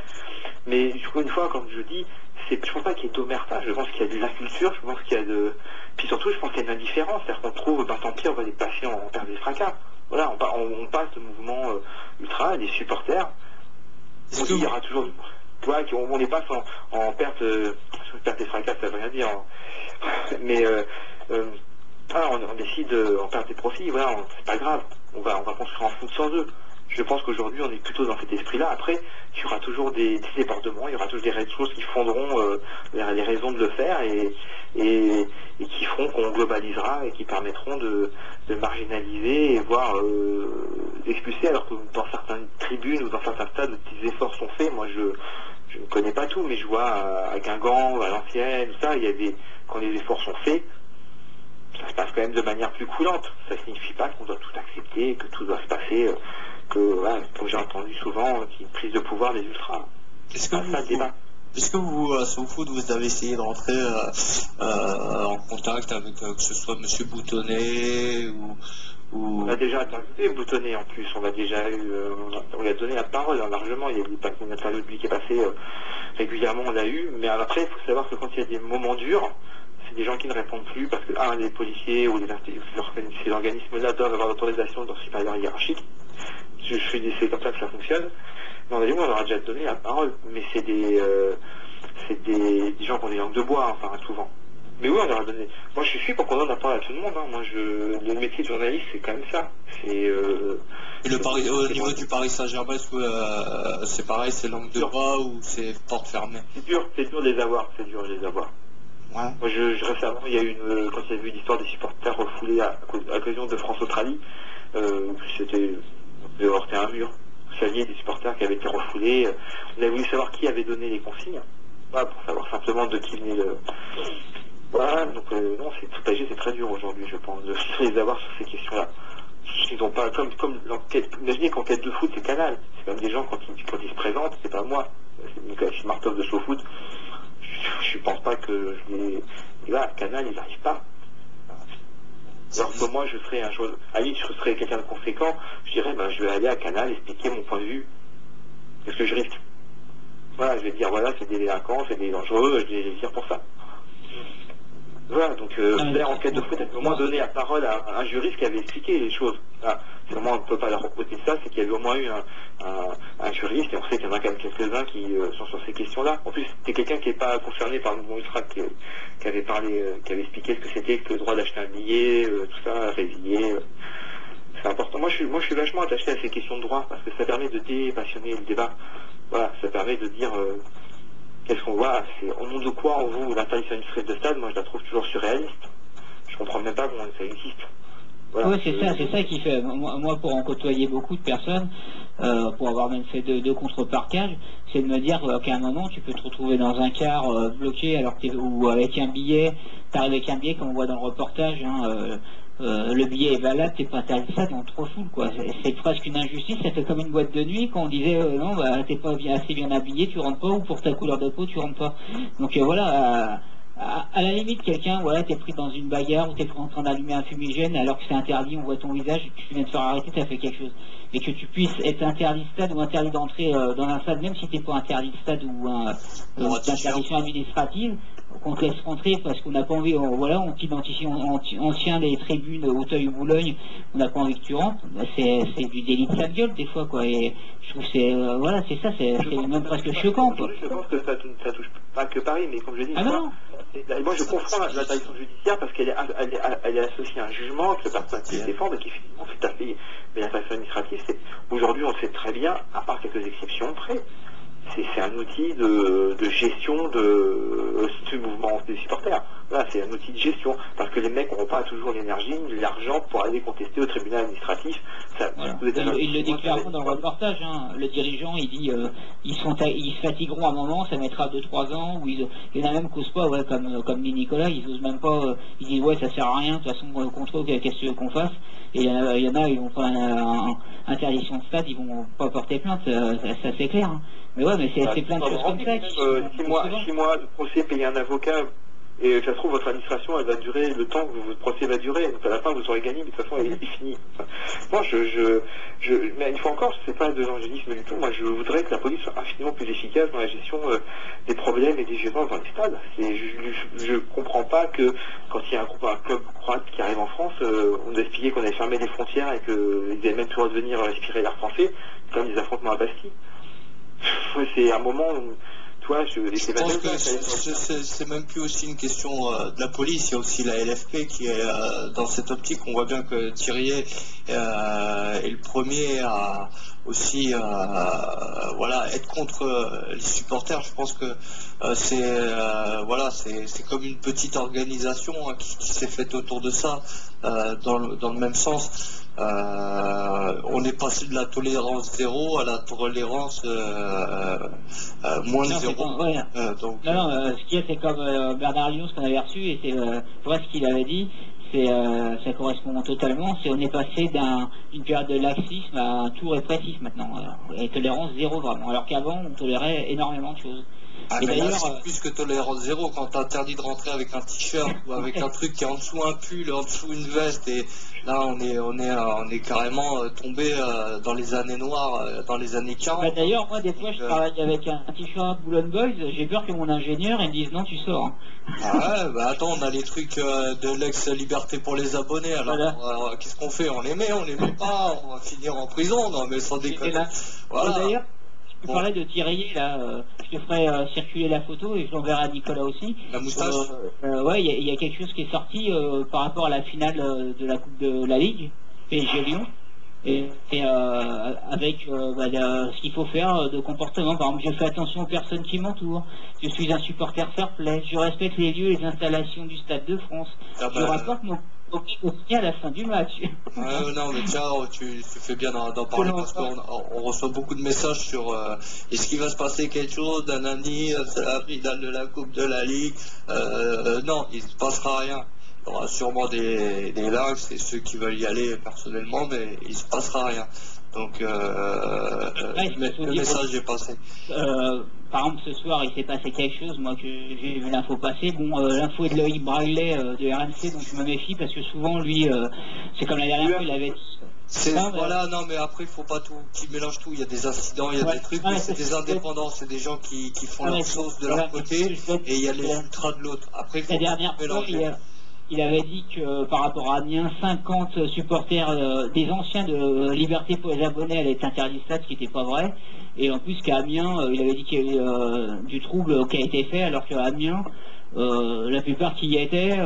Mais une fois, comme je dis, je pense pas qu'il y ait d'omerta, je pense qu'il y a de l'inculture, je pense qu'il y a de... Puis surtout, je pense qu'il y a une indifférence, c'est-à-dire qu'on trouve, tant pis, on va les passer en perte des fracas. Voilà, on passe le mouvement ultra, les supporters, on dit, il y aura toujours... Tu vois, on les passe en perte des fracas, ça veut rien dire. Mais on décide en perte des profits, voilà, c'est pas grave, on va construire en foot sans eux. Je pense qu'aujourd'hui, on est plutôt dans cet esprit-là. Après, il y aura toujours des débordements, il y aura toujours des choses qui fonderont les raisons de le faire et qui feront qu'on globalisera et qui permettront de marginaliser et voire d'expulser, alors que dans certaines tribunes ou dans certains stades, de petits efforts sont faits. Moi, je ne connais pas tout, mais je vois à Guingamp, à Valenciennes, tout ça, quand les efforts sont faits, ça se passe quand même de manière plus coulante. Ça ne signifie pas qu'on doit tout accepter, que tout doit se passer... comme j'ai entendu souvent, une prise de pouvoir des ultras. Est-ce que vous, à Sous-Foot, vous avez essayé de rentrer en contact avec, que ce soit M. Boutonnet ou... On a déjà interviewé Boutonnet en plus, on lui a donné la parole largement, il y a une interview de lui qui est passée régulièrement, on l'a eu, mais après il faut savoir que quand il y a des moments durs, c'est des gens qui ne répondent plus parce que les policiers ou ces organismes-là doivent avoir l'autorisation d'un supérieur hiérarchique. c'est comme ça que ça fonctionne. Mais on a dit, oui, on aura déjà donné la parole, mais c'est des gens qui ont des langues de bois, enfin, souvent. Mais oui, on aura donné. Moi, je suis pour qu'on donne la parole à tout le monde. Hein. Moi, le métier de journaliste, c'est quand même ça. Et au niveau du Paris Saint-Germain, est-ce que c'est pareil, c'est langue de bois ou c'est porte fermée? C'est dur de les avoir. Ouais. Moi, récemment, il y a eu quand il y a eu l'histoire des supporters refoulés à l'occasion de France-Australie, c'était heurté un mur. Vous saviez, des supporters qui avaient été refoulés. On avait voulu savoir qui avait donné les consignes. Voilà, pour savoir simplement de qui venait le... Voilà, donc non, c'est très dur aujourd'hui, je pense, de les avoir sur ces questions-là. Ils n'ont pas, comme l'enquête, imaginez qu'enquête de foot, c'est Canal. C'est comme des gens, quand ils se présentent, c'est pas moi. C'est Nicolas Martov de SoFoot. Je pense pas que là, Canal, ils n'arrivent pas. Alors que moi, je serais un joueur, à je serais quelqu'un de conséquent, je dirais, je vais aller à Canal expliquer mon point de vue. Qu'est-ce que je risque? Voilà, je vais dire, voilà, c'est des délinquants, c'est des dangereux, je vais les dire pour ça. Voilà, donc là, en enquête de foot, elle peut au moins donner la parole à un juriste qui avait expliqué les choses. Voilà. Vraiment, on ne peut pas leur reprocher ça, c'est qu'il y avait au moins eu un juriste, et on sait qu'il y en a quand même quelques-uns qui sont sur ces questions-là. En plus, c'est quelqu'un qui n'est pas concerné par le mouvement ultra, qui avait parlé, qui avait expliqué ce que c'était que le droit d'acheter un billet, tout ça, résilier. C'est important. Moi, je suis vachement attaché à ces questions de droit, parce que ça permet de dépassionner le débat. Voilà, ça permet de dire... qu'est-ce qu'on voit? Au nom de quoi on vous l'interdiction industrielle de stade? Moi, je la trouve toujours surréaliste. Je comprends même pas comment ça existe. Voilà. Oui, c'est ça qui fait. Moi, pour en côtoyer beaucoup de personnes, pour avoir même fait deux contre-parquages, c'est de me dire qu'à un moment, tu peux te retrouver dans un car bloqué alors que ou avec un billet. T'arrives avec un billet, comme on voit dans le reportage. Le billet est valable, t'es pas interdit ça dans trop fou, quoi. C'est presque une injustice, ça fait comme une boîte de nuit quand on disait non, t'es pas assez bien habillé, tu rentres pas, ou pour ta couleur de peau, tu rentres pas. Donc voilà, à la limite, quelqu'un, voilà, t'es pris dans une bagarre ou t'es en train d'allumer un fumigène alors que c'est interdit, on voit ton visage, tu viens de te faire arrêter, t'as fait quelque chose. Mais que tu puisses être interdit de stade ou interdit d'entrer dans un stade, même si t'es pas interdit de stade ou d'interdiction administrative, qu'on te laisse rentrer parce qu'on n'a pas envie, voilà, on t'identifie, on tient les tribunes Auteuil ou Boulogne, on n'a pas envie que tu rentres, c'est du délit de sale gueule des fois, quoi. Et je trouve que c'est, voilà, c'est ça, c'est même presque choquant, quoi. Je pense que ça touche pas que Paris, mais comme je dis, moi je confonds l'interdiction judiciaire parce qu'elle est associée à un jugement que le personne qui se défend, mais qui finalement tout à fait, mais l'interdiction administrative, aujourd'hui on le sait très bien, à part quelques exceptions près. C'est un outil de gestion du mouvement des supporters. Voilà, c'est un outil de gestion. Parce que les mecs n'auront pas toujours l'énergie ni l'argent pour aller contester au tribunal administratif. Ça, voilà. Il le dit clairement dans le reportage. Hein. Le dirigeant, il dit ils se fatigueront à un moment, ça mettra 2-3 ans. Où il y en a même qui n'osent pas, ouais, comme dit Nicolas, ils n'osent même pas. Ils disent ouais, ça sert à rien, de toute façon, contre eux, qu'est-ce que tu veux qu'on fasse? Et il y en a, ils vont pas interdiction de stade, ils vont pas porter plainte, ça c'est clair. Hein. Mais ouais, mais c'est plein de choses comme ça. 6 mois de procès, payer un avocat, et ça se trouve, votre administration, elle va durer le temps que votre procès va durer. Donc à la fin, vous aurez gagné, mais de toute façon, elle est finie. Moi, mais une fois encore, c'est pas de l'angélisme du tout. Moi, je voudrais que la police soit infiniment plus efficace dans la gestion des problèmes et des violences dans les stades. Je comprends pas que quand il y a un club croate qui arrive en France, on a expliqué qu'on avait fermé les frontières et qu'ils avaient même pu revenir respirer l'air français, comme des affrontements à Bastille. C'est un moment où, toi, je pense que c'est même plus aussi une question de la police, il y a aussi la LFP qui est dans cette optique. On voit bien que Thiriet est le premier à aussi voilà, être contre les supporters. Je pense que c'est comme une petite organisation qui s'est faite autour de ça dans le même sens. On est passé de la tolérance zéro à la tolérance moins de zéro. Ce qu'il y a, c'est comme Bernard Lyons qu'on avait reçu, et c'est vrai ce qu'il avait dit, ça correspond totalement. On est passé d'une période de laxisme à un tout répressif maintenant, et tolérance zéro vraiment. Alors qu'avant, on tolérait énormément de choses. Ah, Et mais là, d'ailleurs, c'est plus que tolérance zéro quand t'interdis de rentrer avec un t-shirt ou avec un truc qui est en dessous un pull, en dessous une veste. Et là, on est carrément tombé dans les années noires, dans les années 40. bah, d'ailleurs, moi, des fois, je travaille avec un t-shirt Boulogne Boys, j'ai peur que mon ingénieur, il me dise non, tu sors. Hein. Ah ouais, bah attends, on a les trucs de l'ex-liberté pour les abonnés, alors Voilà. qu'est-ce qu'on fait? On les met pas, on va finir en prison, non mais sans déconner. Voilà. D'ailleurs, tu parlais de Thierry, là, je te ferai circuler la photo et je l'enverrai à Nicolas aussi. La moustache ouais, il y a quelque chose qui est sorti par rapport à la finale de la Coupe de la Ligue, PSG Lyon. Et avec ce qu'il faut faire de comportement. Par exemple, je fais attention aux personnes qui m'entourent. Je suis un supporter fair play. Je respecte les lieux et les installations du Stade de France. Je rapporte mon aussi à la fin du match. Ouais, non, mais tiens, tu fais bien d'en parler parce qu'on reçoit beaucoup de messages sur est-ce qu'il va se passer quelque chose d'un année, c'est la finale de la Coupe de la Ligue. Non, il ne se passera rien. Il y aura sûrement des lynx et ceux qui veulent y aller personnellement, mais il se passera rien. Donc le message est passé. Par exemple, ce soir, il s'est passé quelque chose, moi que j'ai vu l'info passer. Bon, l'info est de Loïc Braillet de RMC, donc je me méfie parce que souvent, lui, c'est comme la dernière fois, il avait... Voilà, non, mais après, il faut pas tout, qu'il mélange tout. Il y a des incidents, il y a des trucs, mais c'est des indépendants, c'est des gens qui font leur sauce de leur côté, et il y a les ultras de l'autre. Après, il faut pas mélanger. Il avait dit que par rapport à Amiens, 50 supporters des anciens de Liberté pour les abonnés allaient être interdits de stade, ce qui n'était pas vrai. Et en plus qu'à Amiens, il avait dit qu'il y avait du trouble qui a été fait, alors qu'à Amiens, la plupart qui y étaient,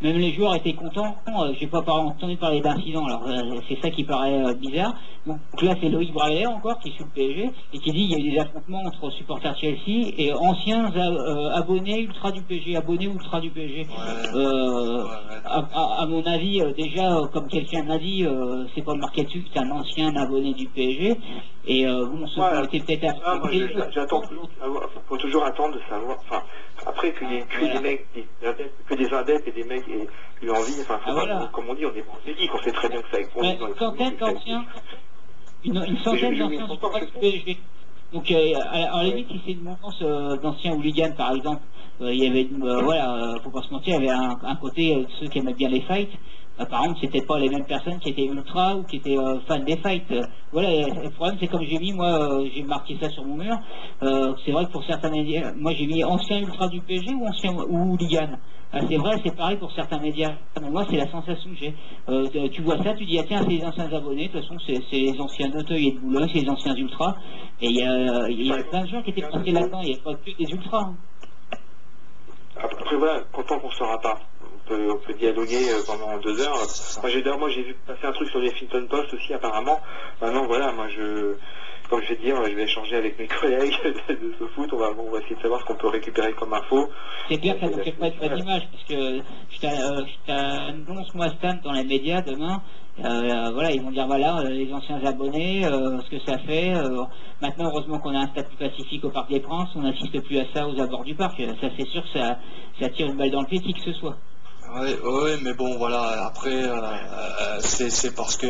même les joueurs étaient contents. J'ai pas entendu parler d'incident, alors c'est ça qui paraît bizarre. Donc là, c'est Loïc Braillet encore qui suit le PSG et qui dit qu'il y a eu des affrontements entre supporters Chelsea et anciens abonnés ultra du PSG, abonnés ultra du PSG. À mon avis, déjà, comme quelqu'un m'a dit, c'est pas marqué dessus que c'est un ancien abonné du PSG. Et bon, ceux qui étaient peut-être... J'attends toujours, faut toujours attendre de savoir. Enfin, après qu'il y ait que des mecs, que des adeptes et des mecs et lui envie. Enfin, comme on dit, on est dit qu'on sait très bien que ça avec une centaine d'anciens. Une centaine d'anciens supporters du PSG. Donc, à la limite, si c'est une mouvance d'anciens hooligans, par exemple, il y avait, faut pas se mentir, il y avait un côté, ceux qui aimaient bien les fights. Par exemple, c'était pas les mêmes personnes qui étaient ultra ou qui étaient fans des fights. Voilà, le problème, c'est comme j'ai mis, moi, j'ai marqué ça sur mon mur. C'est vrai que pour certains médias, moi j'ai mis ancien ultra du PSG ou ancien ou hooligan. C'est vrai, c'est pareil pour certains médias. Mais moi, c'est la sensation que j'ai. Tu vois ça, tu dis, ah tiens, c'est les anciens abonnés. De toute façon, c'est les anciens d'Auteuil et de Boulogne, c'est les anciens ultras. Et il y a plein de gens qui étaient passés là-dedans. Il n'y a pas que des ultras. Hein. Après, voilà, content qu'on ne saura pas. On peut dialoguer pendant 2 heures. Moi, j'ai vu passer un truc sur les Huffington Post aussi, apparemment. Maintenant, voilà, comme je vais dire, je vais échanger avec mes collègues de ce foot. On va essayer de savoir ce qu'on peut récupérer comme info. C'est clair que ça ne fait pas d'image, parce que je t'annonce, moi, Stan, dans les médias demain. Voilà, ils vont dire voilà, les anciens abonnés, ce que ça fait. Maintenant, heureusement qu'on a un stade plus pacifique au Parc des Princes, on n'assiste plus à ça aux abords du parc. Ça, c'est sûr que ça tire une balle dans le pied, qui que ce soit. Oui, mais bon, voilà. Après, c'est parce que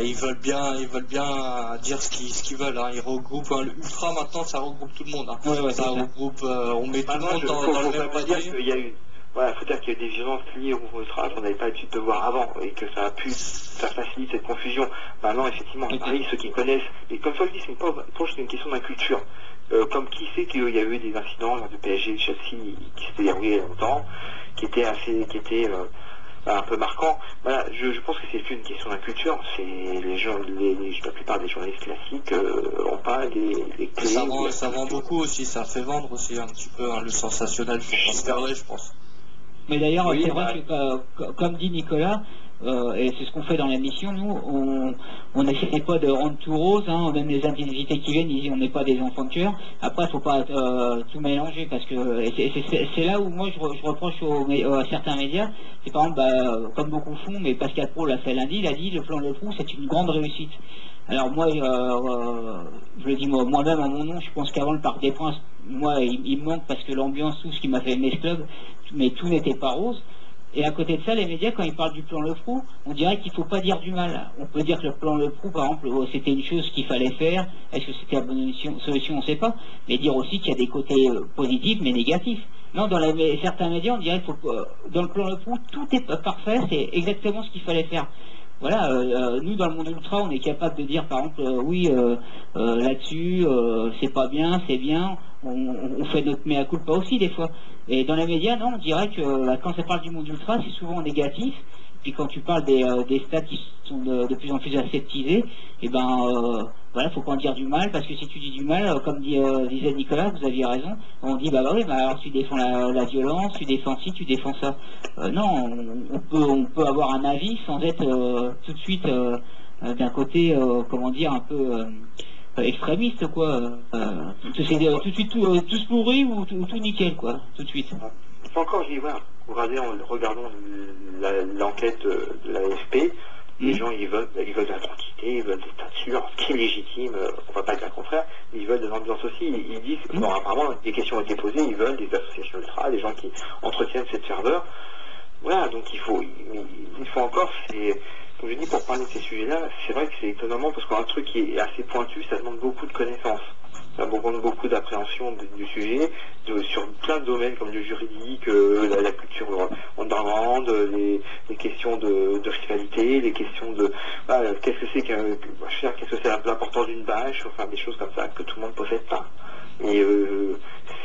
ils veulent bien dire ce qu'ils veulent. Hein. Ils regroupent l'ultra maintenant, ça regroupe tout le monde. Hein. Ça regroupe, on met tout le monde dans le même panier. Voilà, faut dire qu'il y a des violences liées au mouvement ultra qu'on n'avait pas l'habitude de voir avant et que ça facilite cette confusion. Maintenant, effectivement, Paris, ceux qui connaissent, et comme ça je dis, c'est une question d'inculture. Comme qui sait qu'il y a eu des incidents lors du PSG de Chelsea qui s'étaient déroulés il y a longtemps, qui étaient un peu marquants. Voilà, je pense que c'est plus une question d'inculture. C'est la plupart des journalistes classiques n'ont pas les clés. Ça vend beaucoup aussi, ça fait vendre aussi un petit peu le sensationnel. Je pense. Mais d'ailleurs, c'est vrai que, comme dit Nicolas, et c'est ce qu'on fait dans l'émission, nous, on n'essaie pas de rendre tout rose, hein, même les invités qui viennent, on n'est pas des enfants de cœur. Après, il ne faut pas tout mélanger, parce que c'est là où moi je reproche à certains médias, c'est par exemple, comme beaucoup font, mais Pascal Pro l'a fait lundi, il a dit le plan Le Trou, c'est une grande réussite. Alors moi, je le dis moi-même à mon nom, je pense qu'avant le Parc des Princes, moi, il me manque parce que l'ambiance, tout ce qui m'a fait aimer ce club, mais tout n'était pas rose. Et à côté de ça, les médias, quand ils parlent du plan Le Fou, on dirait qu'il ne faut pas dire du mal. On peut dire que le plan Le Fou, par exemple, c'était une chose qu'il fallait faire. Est-ce que c'était la bonne solution? On ne sait pas. Mais dire aussi qu'il y a des côtés positifs mais négatifs. Non, dans certains médias, on dirait que dans le plan Le Fou, tout est parfait, c'est exactement ce qu'il fallait faire. Voilà, nous dans le monde ultra, on est capable de dire par exemple, oui, là-dessus, c'est pas bien, c'est bien, on fait notre mea culpa aussi des fois. Et dans les médias, non, on dirait que quand ça parle du monde ultra, c'est souvent négatif. Puis quand tu parles des stats qui sont de plus en plus aseptisés, et ben voilà, faut pas en dire du mal, parce que si tu dis du mal, comme disait Nicolas, vous aviez raison, on dit bah oui, bah alors tu défends la violence, tu défends ci, tu défends ça. Non, on peut avoir un avis sans être tout de suite d'un côté, comment dire, un peu extrémiste, quoi. Tout de suite tous pourris ou tout nickel, quoi, tout de suite. Encore, je dis, voilà, regardons l'enquête de l'AFP. Les gens, ils veulent de la tranquillité, ils veulent des statures, ce qui est légitime, on va pas dire le contraire, mais ils veulent de l'ambiance aussi. Ils disent, bon, apparemment, des questions ont été posées, ils veulent des associations ultra, des gens qui entretiennent cette ferveur. Voilà, donc il faut encore, comme je dis, pour parler de ces sujets-là, c'est vrai que c'est étonnamment, parce qu'un truc qui est assez pointu, ça demande beaucoup de connaissances. Ça demande beaucoup d'appréhension du sujet, sur plein de domaines comme le juridique, la culture underground, les questions de rivalité, les questions de qu'est-ce que c'est qu'est-ce que c'est l'importance d'une bâche, enfin des choses comme ça que tout le monde ne possède pas. Et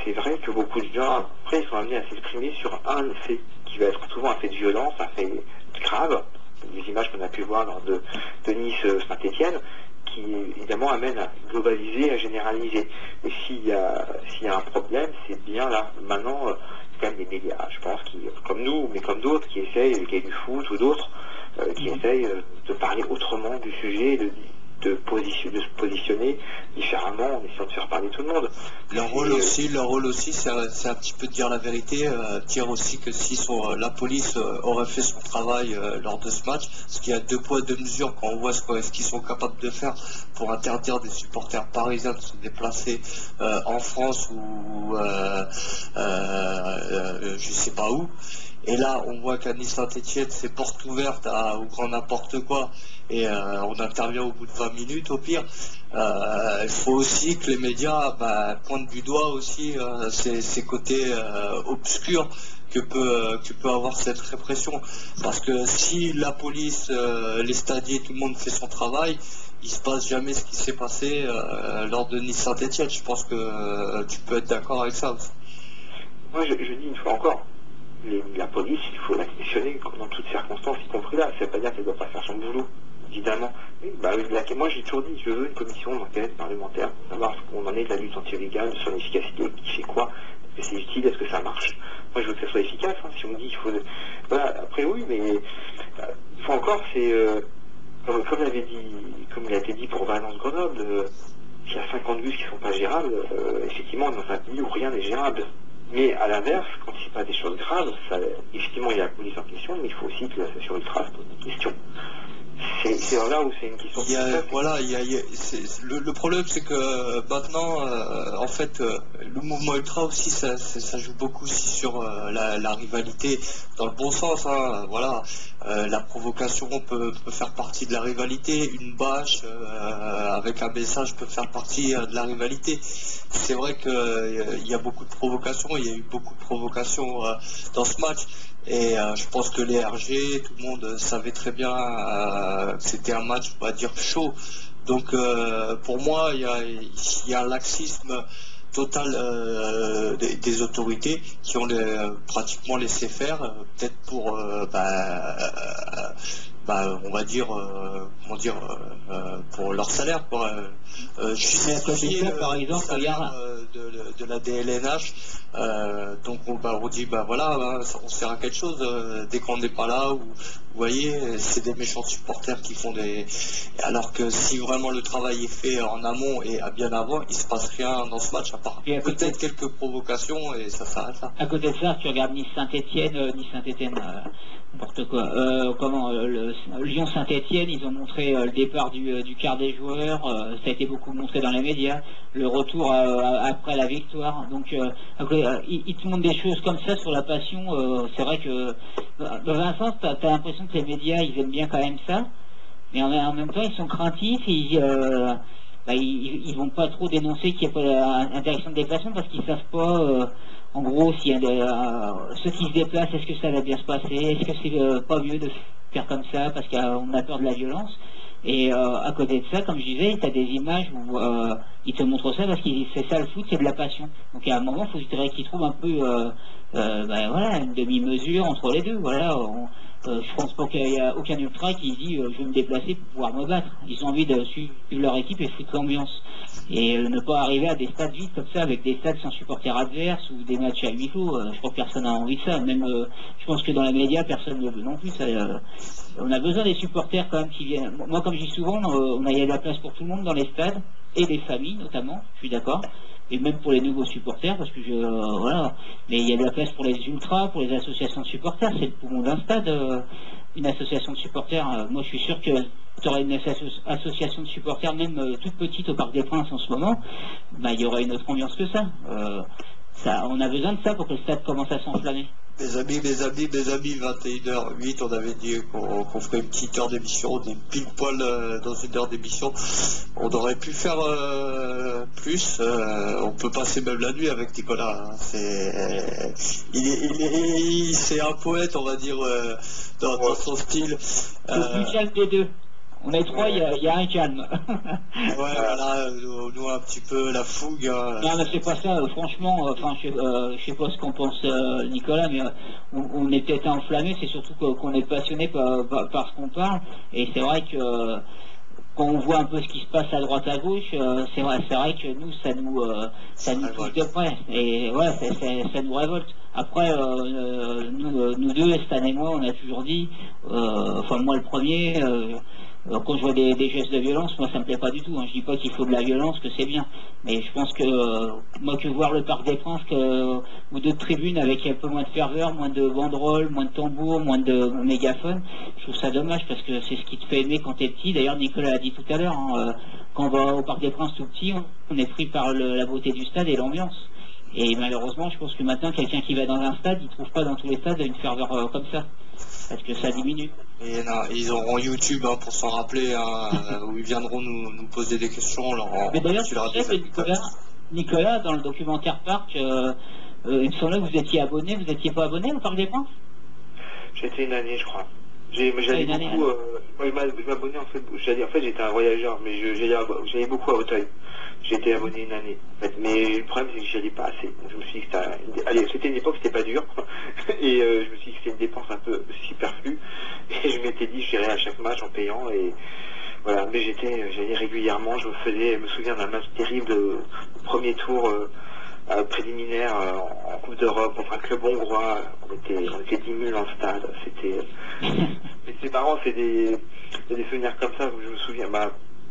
c'est vrai que beaucoup de gens, après, ils sont amenés à s'exprimer sur un fait, qui va être souvent un fait de violence, un fait grave, des images qu'on a pu voir lors de Nice-Saint-Étienne, qui évidemment amène à globaliser, à généraliser. Et s'il y a un problème, c'est bien là. Maintenant, c'est quand même des médias, je pense, qui, comme nous, mais comme d'autres, qui essayent, le Quai du Foot ou d'autres, qui essayent de parler autrement du sujet, de se positionner différemment en essayant de faire parler tout le monde. Leur rôle aussi, c'est un petit peu de dire la vérité, dire aussi que si la police aurait fait son travail lors de ce match, parce qu'il y a deux poids, deux mesures quand on voit ce qu'ils sont capables de faire pour interdire des supporters parisiens de se déplacer en France ou je sais pas où. Et là, on voit qu'à Nice-Saint-Étienne, c'est porte ouverte au grand n'importe quoi. Et on intervient au bout de 20 minutes au pire. Il faut aussi que les médias pointent du doigt aussi ces côtés obscurs que peut avoir cette répression. Parce que si la police, les stadiers, tout le monde fait son travail, il se passe jamais ce qui s'est passé lors de Nice-Saint-Étienne. Je pense que tu peux être d'accord avec ça aussi. Moi, je dis une fois encore, la police, il faut la questionner dans toutes circonstances, y compris là. Ça ne veut pas dire qu'elle ne doit pas faire son boulot, évidemment. Moi, j'ai toujours dit, je veux une commission d'enquête parlementaire pour savoir ce qu'on en est de la lutte anti-illégale, de son efficacité, qui fait quoi, est-ce que c'est utile, est-ce que ça marche. Moi, je veux que ça soit efficace. Si on me dit qu'il faut... Voilà, après, oui, mais il faut encore, c'est... comme il a été dit pour Valence-Grenoble, il y a 50 bus qui ne sont pas gérables, effectivement, dans un pays où rien n'est gérable. Mais à l'inverse, quand il n'y a pas des choses graves, effectivement il y a la police en question, mais il faut aussi que l'association ultra se pose des questions. C'est là où c'est une question. Le problème, c'est que maintenant, en fait, le mouvement ultra aussi, ça joue beaucoup aussi sur la rivalité dans le bon sens. Hein, voilà, la provocation peut faire partie de la rivalité. Une bâche avec un message peut faire partie de la rivalité. C'est vrai qu'il y a beaucoup de provocations. Il y a eu beaucoup de provocations dans ce match. Et je pense que les RG, tout le monde savait très bien que c'était un match, on va dire, chaud. Donc pour moi, il y a un laxisme total des autorités qui ont pratiquement laissé faire, peut-être pour, on va dire, pour leur salaire, pour justifier par exemple, le salaire de la DLNH. Donc on dit voilà, on sert à quelque chose dès qu'on n'est pas là ou Vous voyez, c'est des méchants supporters qui font des... Alors que si vraiment le travail est fait en amont et bien avant, il se passe rien dans ce match, à part peut-être quelques provocations et ça s'arrête là. À côté de ça, tu regardes Nice-Saint-Etienne, n'importe quoi. Lyon-Saint-Etienne, ils ont montré le départ du quart des joueurs, ça a été beaucoup montré dans les médias, le retour après la victoire. Donc, ils te montrent des choses comme ça sur la passion. C'est vrai que, dans un sens, tu as l'impression que les médias, ils aiment bien quand même ça, mais en même temps, ils sont craintifs, ils vont pas trop dénoncer qu'il n'y a pas l'interdiction de déplacement parce qu'ils savent pas, en gros, s'il y a ceux qui se déplacent, est-ce que ça va bien se passer, est-ce que c'est pas mieux de faire comme ça parce qu'on a peur de la violence. Et à côté de ça, comme je disais, tu as des images où ils te montrent ça parce qu'ils c'est ça le foot, c'est de la passion. Donc à un moment, il faudrait qu'ils trouvent un peu voilà, une demi-mesure entre les deux. Voilà, je pense pas qu'il y a aucun ultra qui dit je vais me déplacer pour pouvoir me battre. Ils ont envie de suivre leur équipe et foutre l'ambiance. Et ne pas arriver à des stades vides comme ça, avec des stades sans supporters adverses ou des matchs à huis clos. Je crois que personne n'a envie de ça. Même, je pense que dans les médias, personne ne veut non plus. On a besoin des supporters quand même qui viennent. Moi, comme je dis souvent, il y a de la place pour tout le monde dans les stades, et les familles notamment, je suis d'accord. Et même pour les nouveaux supporters, parce que voilà. Mais il y a de la place pour les ultras, pour les associations de supporters. C'est le poumon d'un stade, une association de supporters. Moi, je suis sûr que tu aurais une association de supporters, même toute petite au Parc des Princes en ce moment, il y aurait une autre ambiance que ça. On a besoin de ça pour que le stade commence à s'enflammer. Mes amis, 21h08, on avait dit qu'on ferait une petite heure d'émission, on est pile poil dans une heure d'émission. On aurait pu faire plus, on peut passer même la nuit avec Nicolas. C'est un poète, on va dire, dans son style. Le plus calme des deux. On est trois, il y a un calme. Ouais, voilà, nous un petit peu la fougue. Non, mais c'est pas ça, franchement, je sais pas ce qu'en pense Nicolas, mais on est peut-être enflammé, c'est surtout qu'on est passionné par ce qu'on parle, et c'est vrai que quand on voit un peu ce qui se passe à droite à gauche, c'est vrai que nous, ça nous touche de près, et ouais, ça nous révolte. Après, nous deux, Stan et moi, on a toujours dit, enfin moi le premier, quand je vois des gestes de violence, moi ça me plaît pas du tout. Je dis pas qu'il faut de la violence, que c'est bien. Mais je pense que moi que voir le Parc des Princes ou d'autres tribunes avec un peu moins de ferveur, moins de banderoles, moins de tambours, moins de mégaphones, je trouve ça dommage parce que c'est ce qui te fait aimer quand t'es petit. D'ailleurs Nicolas l'a dit tout à l'heure, quand on va au Parc des Princes tout petit, on est pris par la beauté du stade et l'ambiance. Et malheureusement, je pense que maintenant, quelqu'un qui va dans un stade, il trouve pas dans tous les stades une ferveur comme ça. Parce que ça diminue. Et non, ils auront YouTube pour s'en rappeler, où ils viendront nous poser des questions. Mais d'ailleurs, tu sais que Nicolas, dans le documentaire Parc, il me semblait que vous étiez abonné. Vous n'étiez pas abonné au Parc des Princes? J'ai été une année, je crois. J'allais beaucoup. Je m'abonnais en fait. J'étais un voyageur, mais j'allais beaucoup à Auteuil. J'ai été abonné une année. En fait. Mais le problème, c'est que j'y allais pas assez. Donc, je me suis dit que c'était une époque, c'était pas dur. Et je me suis dit que c'était une dépense un peu superflue. Et je m'étais dit, j'irais à chaque match en payant. Et voilà. Mais j'allais régulièrement. Je me souviens d'un match terrible de premier tour préliminaire en Coupe d'Europe contre un club hongrois. On était 10 000 dans le stade. Mais c'est marrant, c'est des souvenirs comme ça où je me souviens.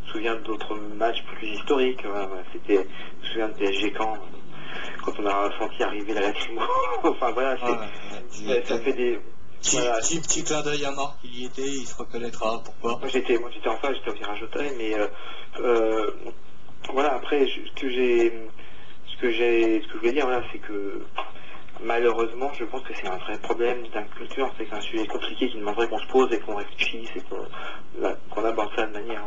Je me souviens d'autres matchs plus historiques. Je me souviens de PSG quand on a senti arriver la lacrymo. Enfin voilà, ça fait des. Petit clin d'œil à Marc, il y était, il se reconnaîtra. Pourquoi? Moi j'étais en face, j'étais au virage Auteuil, mais voilà. Après, ce que je voulais dire, voilà, c'est que malheureusement, je pense que c'est un vrai problème d'inculture, c'est un sujet compliqué qui demanderait qu'on se pose et qu'on réfléchisse et qu'on aborde ça de manière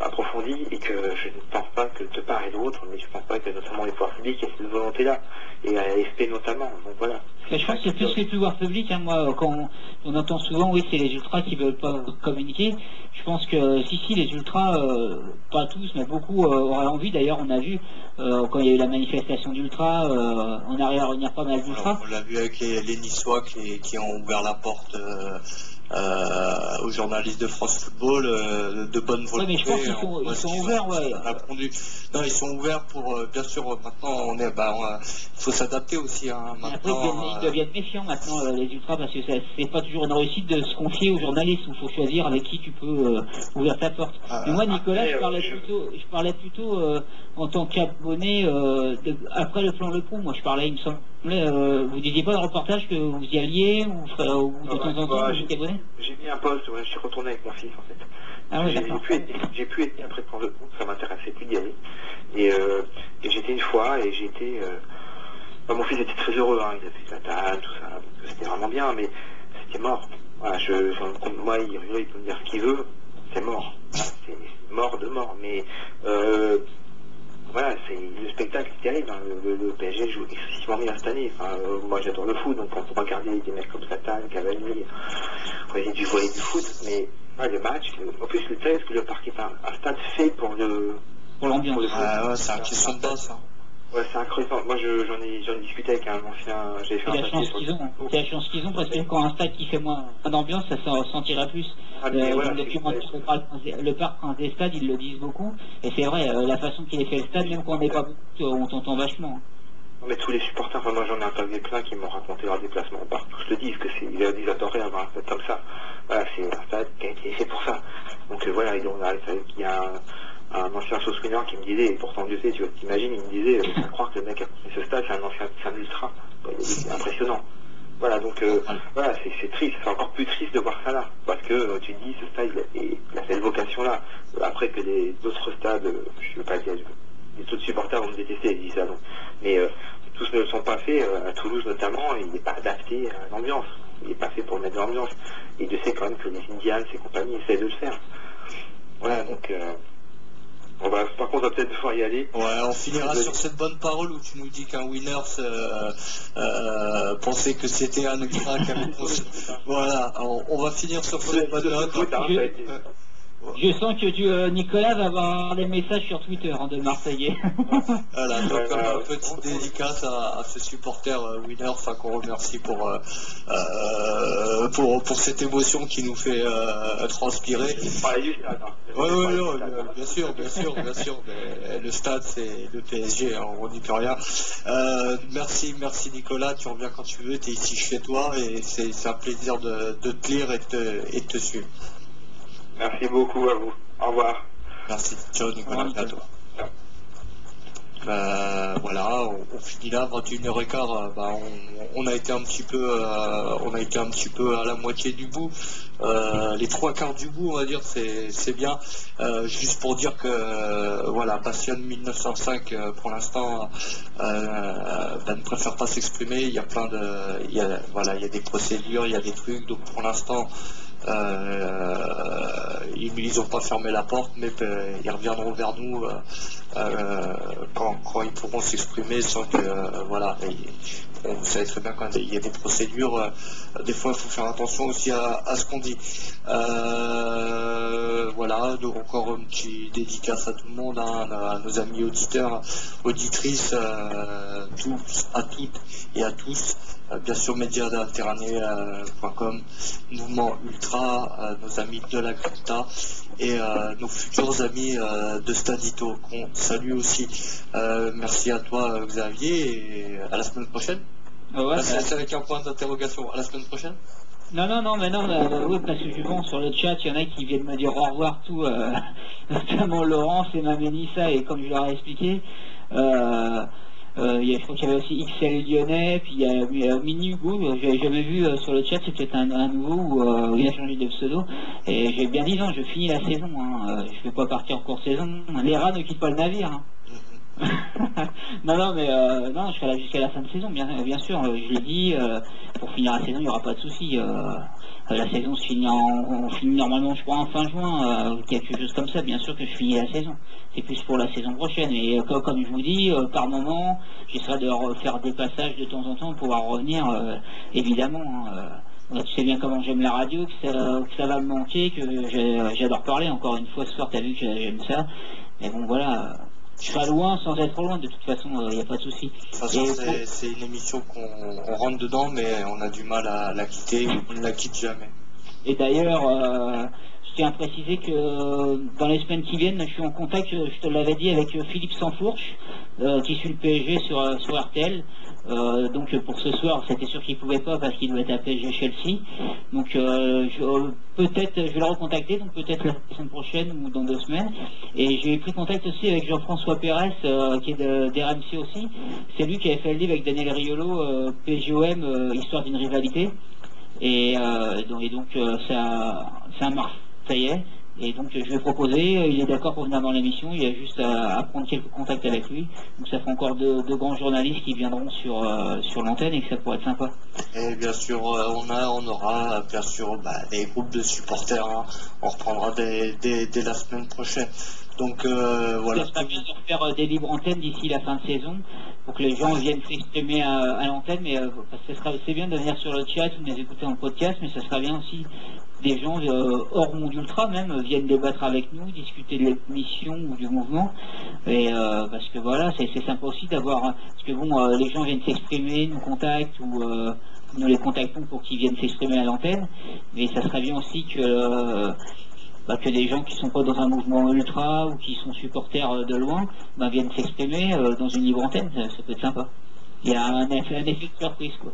approfondie, et que je ne pense pas que de part et d'autre, mais je ne pense pas que notamment les pouvoirs publics aient cette volonté-là, et à l'AFP notamment. Donc voilà. Je pense que c'est plus les pouvoirs publics. Moi, quand on entend souvent, oui, c'est les ultras qui veulent pas communiquer. Je pense que si les ultras, pas tous, mais beaucoup auraient envie. D'ailleurs, on a vu quand il y a eu la manifestation d'ultras, on arrive à revenir pas mal d'ultras. On l'a vu avec les Niçois qui ont ouvert la porte aux journalistes de France Football de bonne Ouais, mais volonté. je pense qu'ils sont, Moi, ils ce sont qu'ils ouverts, ont ouais. répondu. Non, ils sont ouverts pour, bien sûr, maintenant, il faut s'adapter aussi. Hein, Mais après, maintenant, ils deviennent méfiants maintenant, les ultras, parce que c'est pas toujours une réussite de se confier aux journalistes, où il faut choisir avec qui tu peux ouvrir ta porte. Mais moi, Nicolas, après, je parlais plutôt en tant qu'abonné après le plan Le Pou. Moi, je parlais, il me semblait, vous disiez pas dans le reportage que vous y alliez, ou de temps en temps, vous étiez abonné? j'ai mis un poste, ouais, je suis retourné avec mon fils en fait. Ah ouais, d'accord. J'ai pu être après prendre le compte, ça m'intéressait plus d'y aller. Et j'étais une fois et j'ai été. Mon fils était très heureux, hein, il a fait la table, tout ça, donc c'était vraiment bien, mais c'était mort. Voilà, moi, il peut me dire ce qu'il veut, c'est mort. Voilà, c'est mort de mort. Mais voilà, le spectacle est terrible. Hein. Le PSG joue excessivement bien cette année. Enfin, moi, j'adore le foot, donc on peut regarder des mecs comme Zlatan, Cavani, regarder du volley du foot, mais le match, en plus, le test que le parc est un stade fait pour l'ambiance. ouais, c'est un question de base. Hein. Ouais, c'est incroyable. Moi, j'en ai discuté avec un ancien. J'avais fait C'est la chance qu'ils ont. C'est la chance qu'ils ont, parce que quand un stade qui fait moins d'ambiance, ça s'en ressentira plus. Dans le documentaire, le parc Prince des Stades, ils le disent beaucoup. Et c'est vrai, la façon qu'il est fait le stade, même quand on n'est pas beaucoup, on t'entend vachement. Non, mais tous les supporters, moi j'en ai interviewé plein qui m'ont raconté leur déplacement au parc. Je te dis que ils adoraient avoir un stade comme ça. Voilà, c'est un stade qui a été fait pour ça. Donc voilà, il y a un ancien sauce winner qui me disait, et pourtant Dieu sait, tu t'imagines, il me disait, faut croire que le mec a construit ce stade, c'est un ultra. C'est impressionnant. Voilà, donc voilà, c'est triste, c'est encore plus triste de voir ça là, parce que tu te dis, ce stade, il a cette vocation-là. Après que d'autres stades, je ne veux pas dire, les autres supporters vont me détester, ils disent ça, donc. Mais tous ne le sont pas faits, à Toulouse notamment, il n'est pas adapté à l'ambiance. Il n'est pas fait pour mettre de l'ambiance. Et je sais quand même que les Indians et compagnie essaient de le faire. Voilà, donc... par contre, on va peut-être devoir y aller. Ouais, on finira sur cette bonne parole où tu nous dis qu'un Winners pensait que c'était un ultra qui avait... Voilà, on va finir sur cette bonne note. Je sens que Nicolas va avoir des messages sur Twitter de Marseillais. Voilà, donc une petite dédicace à ce supporter winner, qu'on remercie pour cette émotion qui nous fait transpirer. Oui, bien sûr. Mais le stade, c'est le PSG, hein, on n'y peut rien. Merci Nicolas, tu reviens quand tu veux, tu es ici chez toi et c'est un plaisir de te lire et de te suivre. Merci beaucoup à vous. Au revoir. Merci. Ciao Nicolas, à toi. Voilà, on finit là, 21h15, on a été un petit peu à la moitié du bout, les trois quarts du bout, on va dire, c'est bien. Juste pour dire que voilà, Passion 1905 pour l'instant ne préfère pas s'exprimer. Il y a il y a des procédures, il y a des trucs, donc pour l'instant ils n'ont pas fermé la porte, mais ils reviendront vers nous quand ils pourront s'exprimer sans que vous savez très bien quand il y a des procédures, des fois il faut faire attention aussi à ce qu'on dit. Voilà, donc encore une petite dédicace à tout le monde, hein, à nos amis auditeurs, auditrices, tous, à toutes et à tous. Bien sûr, médiaméditerranée.com, Mouvement Ultra, nos amis de la Grinta et nos futurs amis de Stadito, qu'on salue aussi. Merci à toi, Xavier, et à la semaine prochaine. C'est avec un point d'interrogation. À la semaine prochaine. Non, oui, parce que je vois sur le chat, il y en a qui viennent me dire au revoir tout, notamment Laurence et ma Mélissa, et comme je leur ai expliqué, je crois qu'il y avait aussi XL Lyonnais, puis il y a Mini Hugo, j'avais jamais vu sur le chat, c'est peut-être un nouveau où il a changé de pseudo, et j'ai bien dit non, je finis la saison, hein, je vais pas partir en cours saison, les rats ne quittent pas le navire. Hein. non, je serai là jusqu'à la fin de saison, bien sûr, je l'ai dit, pour finir la saison, il n'y aura pas de souci. La saison se finit on finit normalement, je crois, en fin juin, quelque chose comme ça, bien sûr que je finis la saison. C'est plus pour la saison prochaine. Et comme je vous dis, par moment, j'essaierai de refaire des passages de temps en temps pour pouvoir revenir, évidemment. Tu sais bien comment j'aime la radio, que ça va me manquer, que j'adore parler. Encore une fois, ce soir, tu as vu que j'aime ça. Mais bon, voilà. Je serai loin sans être loin, de toute façon, il n'y a pas de souci. De toute façon, c'est une émission qu'on rentre dedans, mais on a du mal à la quitter, ou on ne la quitte jamais. Et d'ailleurs, je tiens à préciser que dans les semaines qui viennent, je suis en contact, je te l'avais dit, avec Philippe Sansfourche, qui suit le PSG sur RTL. Donc pour ce soir, c'était sûr qu'il pouvait pas parce qu'il doit être à PSG Chelsea. Donc peut-être je vais le recontacter, donc peut-être la semaine prochaine ou dans 2 semaines. Et j'ai pris contact aussi avec Jean-François Pérez, qui est d'RMC aussi. C'est lui qui avait fait le livre avec Daniel Riolo, PSGOM, histoire d'une rivalité. Et donc ça marche, ça y est. Et donc je vais proposer, il est d'accord pour venir dans l'émission, il y a juste à prendre quelques contacts avec lui. Donc ça fait encore deux grands journalistes qui viendront sur l'antenne et que ça pourrait être sympa. Et bien sûr, on aura bien sûr des groupes de supporters, hein. On reprendra dès la semaine prochaine. Donc voilà. Ça sera bien de faire des libres antennes d'ici la fin de saison pour que les gens viennent s'exprimer à l'antenne, mais parce que c'est bien de venir sur le chat ou de les écouter en podcast, mais ça sera bien aussi des gens hors monde ultra même viennent débattre avec nous, discuter de l'émission ou du mouvement. Et parce que voilà, c'est sympa aussi d'avoir, parce que bon, les gens viennent s'exprimer, nous contactent ou nous les contactons pour qu'ils viennent s'exprimer à l'antenne, mais ça serait bien aussi que des gens qui sont pas dans un mouvement ultra ou qui sont supporters de loin viennent s'exprimer dans une libre antenne, ça peut être sympa. Il y a un effet de surprise, quoi.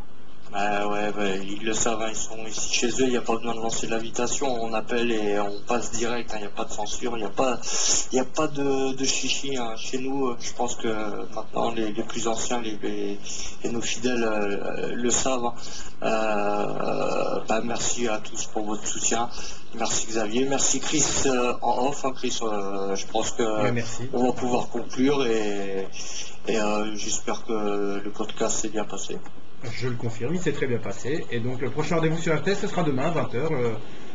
Ils le savent, hein, ils sont ici chez eux, il n'y a pas besoin de lancer l'invitation, on appelle et on passe direct, hein, il n'y a pas de censure, il n'y a pas de chichi, hein. Chez nous, je pense que maintenant les plus anciens, nos fidèles le savent, hein. Merci à tous pour votre soutien, merci Xavier, merci Chris en off, hein, Chris, je pense que on va pouvoir conclure et j'espère que le podcast s'est bien passé. Je le confirme, il s'est très bien passé. Et donc le prochain rendez-vous sur RTS, ce sera demain à 20h.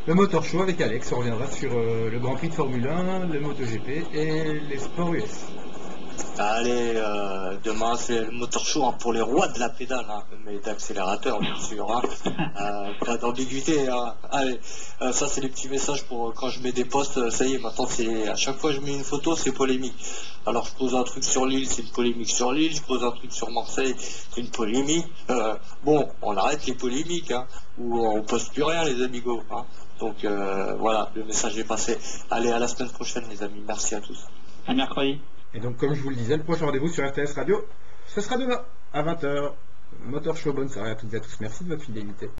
Le Motor Show avec Alex. On reviendra sur le Grand Prix de Formule 1, le MotoGP et les sports US. Allez, demain c'est le Motor Show, hein, pour les rois de la pédale, hein, mais d'accélérateur bien sûr, hein. Pas d'ambiguïté, hein. Allez, ça c'est les petits messages pour quand je mets des posts, ça y est, maintenant c'est à chaque fois que je mets une photo c'est polémique. Alors je pose un truc sur Lille, c'est une polémique sur Lille, je pose un truc sur Marseille, c'est une polémique. Bon, on arrête les polémiques, hein, ou on poste plus rien les amigos, hein. Donc voilà, le message est passé. Allez, à la semaine prochaine les amis, merci à tous. À mercredi. Et donc, comme je vous le disais, le prochain rendez-vous sur RTS Radio, ce sera demain à 20h. Motor Show, bonne soirée à toutes et à tous. Merci de votre fidélité.